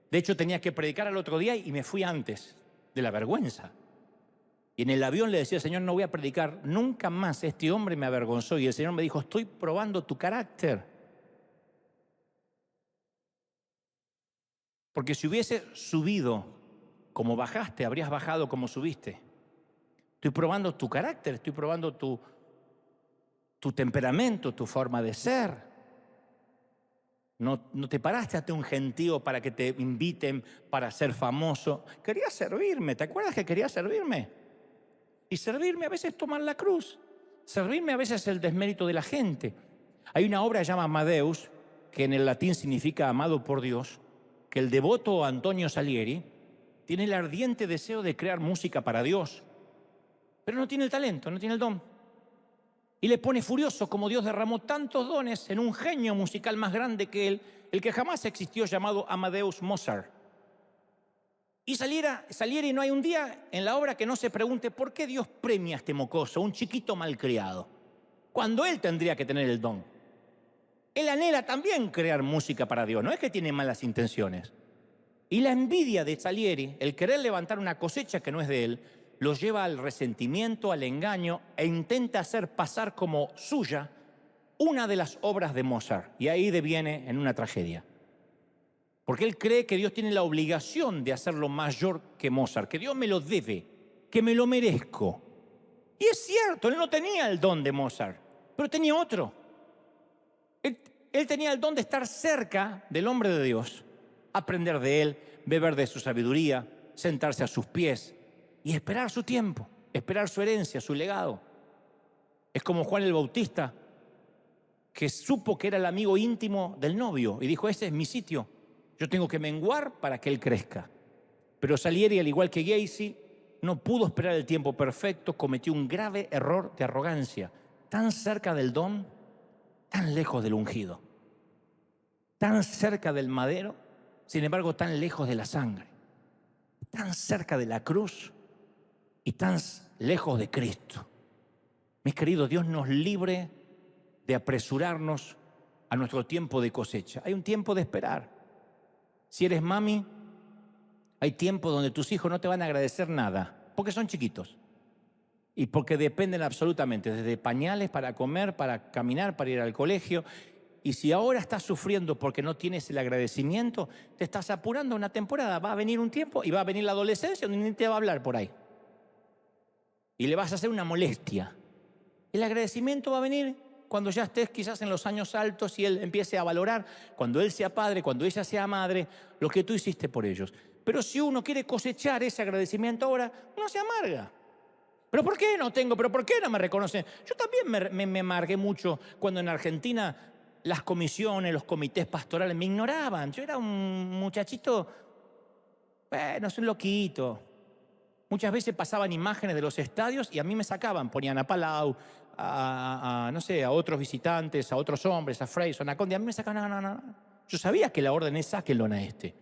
De hecho, tenía que predicar al otro día y me fui antes de la vergüenza. Y en el avión le decía, Señor, no voy a predicar nunca más. Este hombre me avergonzó y el Señor me dijo, estoy probando tu carácter. Porque si hubiese subido como bajaste, habrías bajado como subiste. Estoy probando tu carácter, estoy probando tu temperamento, tu forma de ser. No te paraste ante un gentío para que te inviten para ser famoso. Querías servirme, ¿te acuerdas que querías servirme? Y servirme a veces es tomar la cruz. Servirme a veces es el desmérito de la gente. Hay una obra que se llama Amadeus, que en el latín significa amado por Dios, que el devoto Antonio Salieri tiene el ardiente deseo de crear música para Dios, pero no tiene el talento, no tiene el don. Y le pone furioso como Dios derramó tantos dones en un genio musical más grande que él, el que jamás existió, llamado Amadeus Mozart. Y Salieri no hay un día en la obra que no se pregunte por qué Dios premia a este mocoso, un chiquito malcriado, cuando él tendría que tener el don. Él anhela también crear música para Dios, no es que tiene malas intenciones. Y la envidia de Salieri, el querer levantar una cosecha que no es de él, lo lleva al resentimiento, al engaño e intenta hacer pasar como suya una de las obras de Mozart. Y ahí deviene en una tragedia. Porque él cree que Dios tiene la obligación de hacerlo mayor que Mozart, que Dios me lo debe, que me lo merezco. Y es cierto, él no tenía el don de Mozart, pero tenía otro. Él tenía el don de estar cerca del hombre de Dios, aprender de él, beber de su sabiduría, sentarse a sus pies y esperar su tiempo, esperar su herencia, su legado. Es como Juan el Bautista, que supo que era el amigo íntimo del novio y dijo, ese es mi sitio, yo tengo que menguar para que él crezca. Pero Salieri, al igual que Gacy, no pudo esperar el tiempo perfecto, cometió un grave error de arrogancia, tan cerca del don, tan lejos del ungido, tan cerca del madero, sin embargo tan lejos de la sangre, tan cerca de la cruz y tan lejos de Cristo. Mis queridos, Dios nos libre de apresurarnos a nuestro tiempo de cosecha. Hay un tiempo de esperar. Si eres mami, hay tiempo donde tus hijos no te van a agradecer nada, porque son chiquitos y porque dependen absolutamente, desde pañales para comer, para caminar, para ir al colegio. Y si ahora estás sufriendo porque no tienes el agradecimiento, te estás apurando una temporada. Va a venir un tiempo y va a venir la adolescencia donde ni te va a hablar por ahí. Y le vas a hacer una molestia. El agradecimiento va a venir cuando ya estés quizás en los años altos y él empiece a valorar, cuando él sea padre, cuando ella sea madre, lo que tú hiciste por ellos. Pero si uno quiere cosechar ese agradecimiento ahora, uno se amarga. ¿Pero por qué no tengo? ¿Pero por qué no me reconocen? Yo también me amargué mucho cuando en Argentina las comisiones, los comités pastorales me ignoraban. Yo era un muchachito, bueno, es un loquito. Muchas veces pasaban imágenes de los estadios y a mí me sacaban, ponían a Palau, no sé, a otros visitantes, a otros hombres, a Freyson, a Conde, a mí me sacaban, no. Yo sabía que la orden es sáquenlo a este.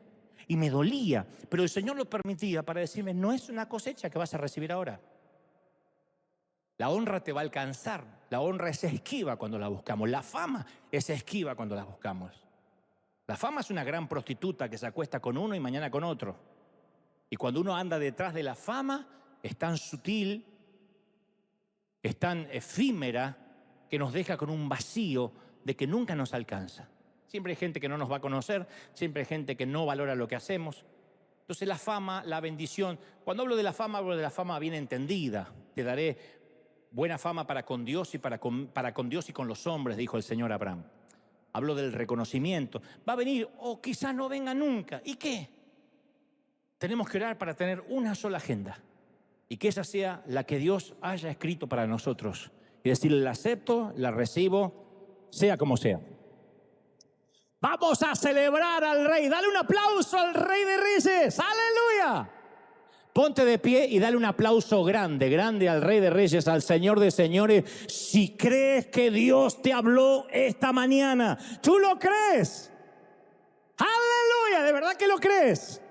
Y me dolía, pero el Señor lo permitía para decirme, no es una cosecha que vas a recibir ahora. La honra te va a alcanzar, la honra es esquiva cuando la buscamos, la fama es esquiva cuando la buscamos. La fama es una gran prostituta que se acuesta con uno y mañana con otro. Y cuando uno anda detrás de la fama, es tan sutil, es tan efímera, que nos deja con un vacío de que nunca nos alcanza. Siempre hay gente que no nos va a conocer, siempre hay gente que no valora lo que hacemos. Entonces la fama, la bendición, cuando hablo de la fama bien entendida. Te daré buena fama para con Dios y para con Dios y con los hombres, dijo el Señor a Abraham. Hablo del reconocimiento. Va a venir o quizás no venga nunca. ¿Y qué? Tenemos que orar para tener una sola agenda y que esa sea la que Dios haya escrito para nosotros. Y decirle, la acepto, la recibo, sea como sea. Vamos a celebrar al Rey. Dale un aplauso al Rey de Reyes. ¡Aleluya! Ponte de pie y dale un aplauso grande, grande al Rey de Reyes, al Señor de Señores. Si crees que Dios te habló esta mañana, ¿tú lo crees? ¡Aleluya! ¿De verdad que lo crees?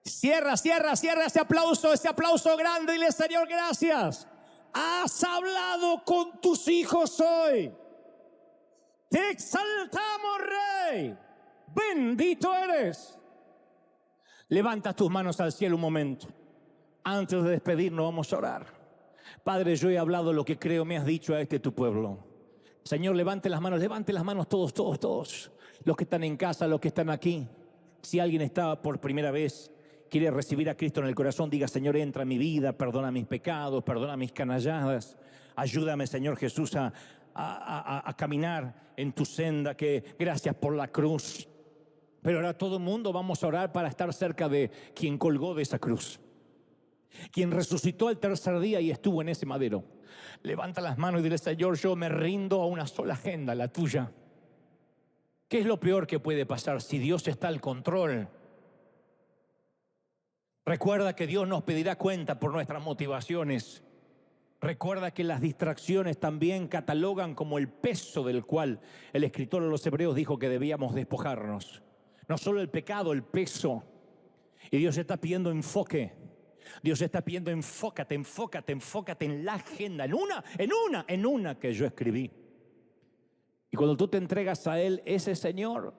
Cierra ese aplauso grande. Dile, Señor, gracias. Has hablado con tus hijos hoy. Te exaltamos, Rey. Bendito eres. Levanta tus manos al cielo un momento. Antes de despedirnos vamos a orar. Padre, yo he hablado lo que creo me has dicho a tu pueblo. Señor, levante las manos todos. Los que están en casa, los que están aquí. Si alguien está por primera vez, quiere recibir a Cristo en el corazón, diga, Señor, entra en mi vida, perdona mis pecados, perdona mis canalladas. Ayúdame, Señor Jesús, a caminar en tu senda, que gracias por la cruz. Pero ahora todo el mundo vamos a orar para estar cerca de quien colgó de esa cruz, quien resucitó al tercer día y estuvo en ese madero. Levanta las manos y dile, Señor, yo me rindo a una sola agenda, la tuya. ¿Qué es lo peor que puede pasar si Dios está al control? Recuerda que Dios nos pedirá cuenta por nuestras motivaciones. Recuerda que las distracciones también catalogan como el peso del cual el escritor de los Hebreos dijo que debíamos despojarnos. No solo el pecado, el peso. Y Dios está pidiendo enfoque. Dios está pidiendo enfócate en la agenda, en una que yo escribí. Y cuando tú te entregas a Él, ese Señor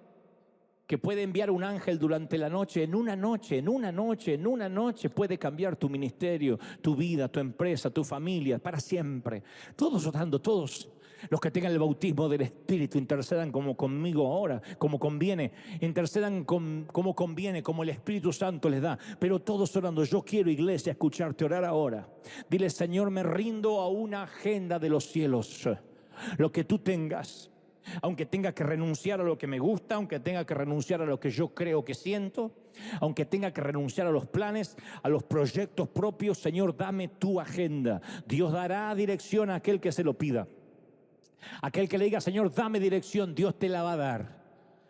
que puede enviar un ángel durante la noche, en una noche puede cambiar tu ministerio, tu vida, tu empresa, tu familia, para siempre. Todos orando, todos. Los que tengan el bautismo del Espíritu intercedan como conmigo ahora, como conviene. Intercedan como conviene, como el Espíritu Santo les da. Pero todos orando. Yo quiero, iglesia, escucharte orar ahora. Dile, Señor, me rindo a una agenda de los cielos. Lo que tú tengas. Aunque tenga que renunciar a lo que me gusta, aunque tenga que renunciar a lo que yo creo que siento, aunque tenga que renunciar a los planes, a los proyectos propios, Señor, dame tu agenda. Dios dará dirección a aquel que se lo pida. Aquel que le diga, Señor, dame dirección, Dios te la va a dar.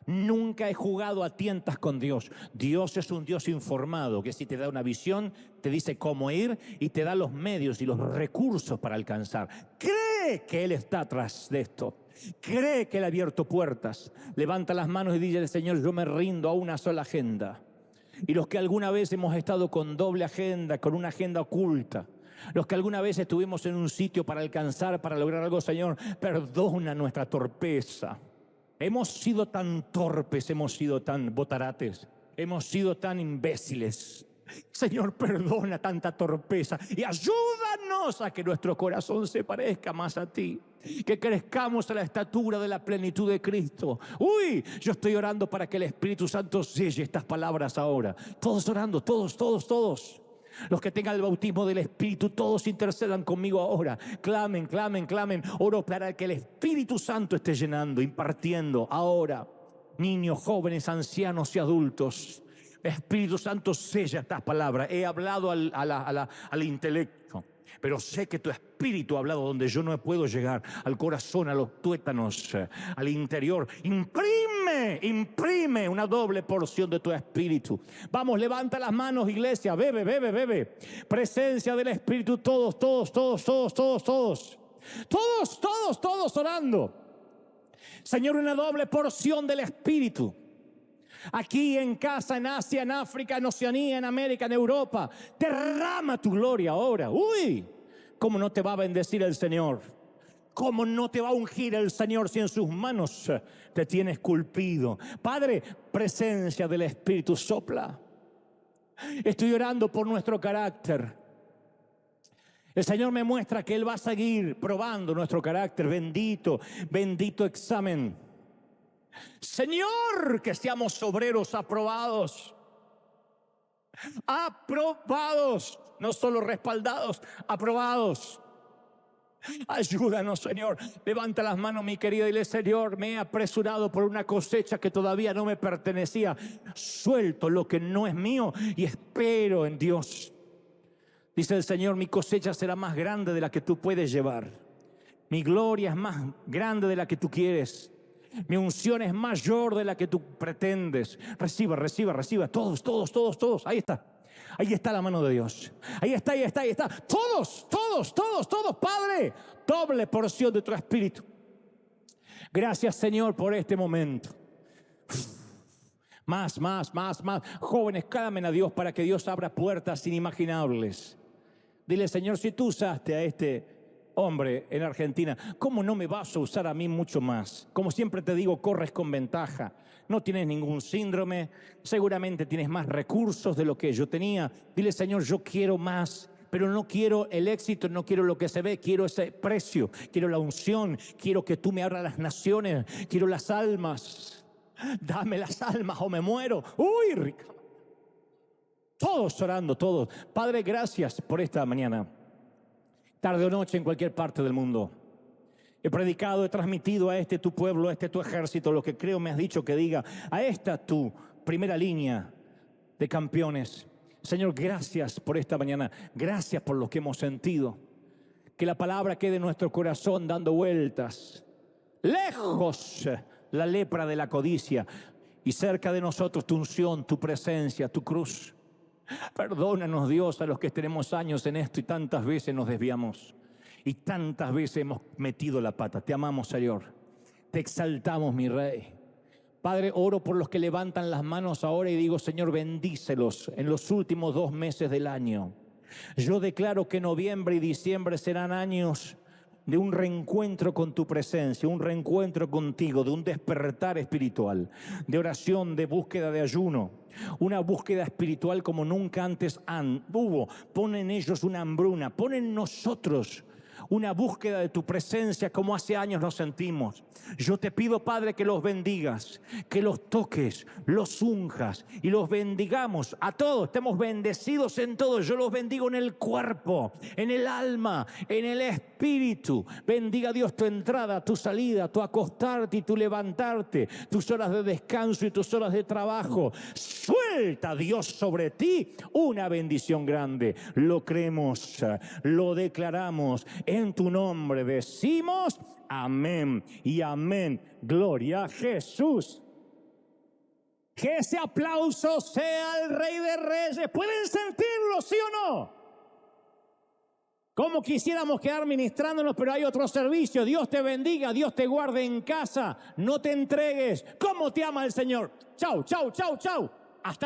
Nunca he jugado a tientas con Dios. Dios es un Dios informado, que si te da una visión, te dice cómo ir y te da los medios y los recursos para alcanzar. Cree que Él está atrás de esto. Cree que Él ha abierto puertas. Levanta las manos y dile, Señor, yo me rindo a una sola agenda. Y los que alguna vez hemos estado con doble agenda, con una agenda oculta, los que alguna vez estuvimos en un sitio para alcanzar, para lograr algo, Señor, perdona nuestra torpeza. Hemos sido tan torpes, hemos sido tan botarates, hemos sido tan imbéciles. Señor, perdona tanta torpeza y ayúdanos a que nuestro corazón se parezca más a ti, que crezcamos a la estatura de la plenitud de Cristo. Yo estoy orando para que el Espíritu Santo selle estas palabras ahora. Todos orando, todos. Los que tengan el bautismo del Espíritu, todos intercedan conmigo ahora. Clamen. Oro para que el Espíritu Santo esté llenando, impartiendo ahora. Niños, jóvenes, ancianos y adultos. Espíritu Santo, sella estas palabras. He hablado al intelecto, pero sé que tu Espíritu ha hablado donde yo no puedo llegar, al corazón, a los tuétanos, al interior. Imprime una doble porción de tu Espíritu. Vamos, levanta las manos, iglesia. Bebe. Presencia del Espíritu, todos orando. Señor, una doble porción del Espíritu. Aquí en casa, en Asia, en África, en Oceanía, en América, en Europa. Derrama tu gloria ahora. ¿Cómo no te va a bendecir el Señor? ¿Cómo no te va a ungir el Señor si en sus manos te tiene esculpido? Padre, presencia del Espíritu, sopla. Estoy orando por nuestro carácter. El Señor me muestra que Él va a seguir probando nuestro carácter. Bendito examen. Señor, que seamos obreros aprobados. Aprobados, no solo respaldados, aprobados. Ayúdanos, Señor. Levanta las manos, mi querida, y dile: Señor, me he apresurado por una cosecha que todavía no me pertenecía. Suelto lo que no es mío y espero en Dios. Dice el Señor: mi cosecha será más grande de la que tú puedes llevar. Mi gloria es más grande de la que tú quieres. Mi unción es mayor de la que tú pretendes. Reciba, reciba, reciba. Todos, todos, todos, todos. Ahí está. Ahí está la mano de Dios. Ahí está, ahí está, ahí está. Todos, todos, todos, todos. Padre, doble porción de tu espíritu. Gracias, Señor, por este momento. Más, más, más, más. Jóvenes, clamen a Dios para que Dios abra puertas inimaginables. Dile: Señor, si tú usaste a este hombre en Argentina, ¿cómo no me vas a usar a mí mucho más? Como siempre te digo, corres con ventaja. No tienes ningún síndrome. Seguramente tienes más recursos de lo que yo tenía. Dile: Señor, yo quiero más. Pero no quiero el éxito, no quiero lo que se ve, quiero ese precio, quiero la unción, quiero que tú me abras las naciones, quiero las almas. Dame las almas o me muero. Uy, rica. Todos orando, todos. Padre, gracias por esta mañana. Tarde o noche, en cualquier parte del mundo, he predicado, he transmitido a este tu pueblo, a este tu ejército, lo que creo me has dicho que diga, a esta tu primera línea de campeones. Señor, gracias por esta mañana. Gracias por lo que hemos sentido. Que la palabra quede en nuestro corazón dando vueltas. Lejos la lepra de la codicia y cerca de nosotros tu unción, tu presencia, tu cruz. Perdónanos, Dios, a los que tenemos años en esto y tantas veces nos desviamos y tantas veces hemos metido la pata. Te amamos, Señor. Te exaltamos, mi Rey. Padre, oro por los que levantan las manos ahora y digo: Señor, bendícelos en los últimos 2 meses del año. Yo declaro que noviembre y diciembre serán años de un reencuentro con tu presencia, un reencuentro contigo, de un despertar espiritual, de oración, de búsqueda, de ayuno, una búsqueda espiritual como nunca antes hubo. Pon en ellos una hambruna, pon en nosotros una búsqueda de tu presencia como hace años nos sentimos. Yo te pido, Padre, que los bendigas, que los toques, los unjas y los bendigamos a todos. Estemos bendecidos en todo. Yo los bendigo en el cuerpo, en el alma, en el espíritu. Bendiga, Dios, tu entrada, tu salida, tu acostarte y tu levantarte, tus horas de descanso y tus horas de trabajo. Suelta, Dios, sobre ti una bendición grande. Lo creemos, lo declaramos. En tu nombre decimos amén y amén. Gloria a Jesús. Que ese aplauso sea al Rey de Reyes. ¿Pueden sentirlo, sí o no? Como quisiéramos quedar ministrándonos, pero hay otro servicio. Dios te bendiga, Dios te guarde en casa. No te entregues. ¿Cómo te ama el Señor? Chau, chau, chau, chau.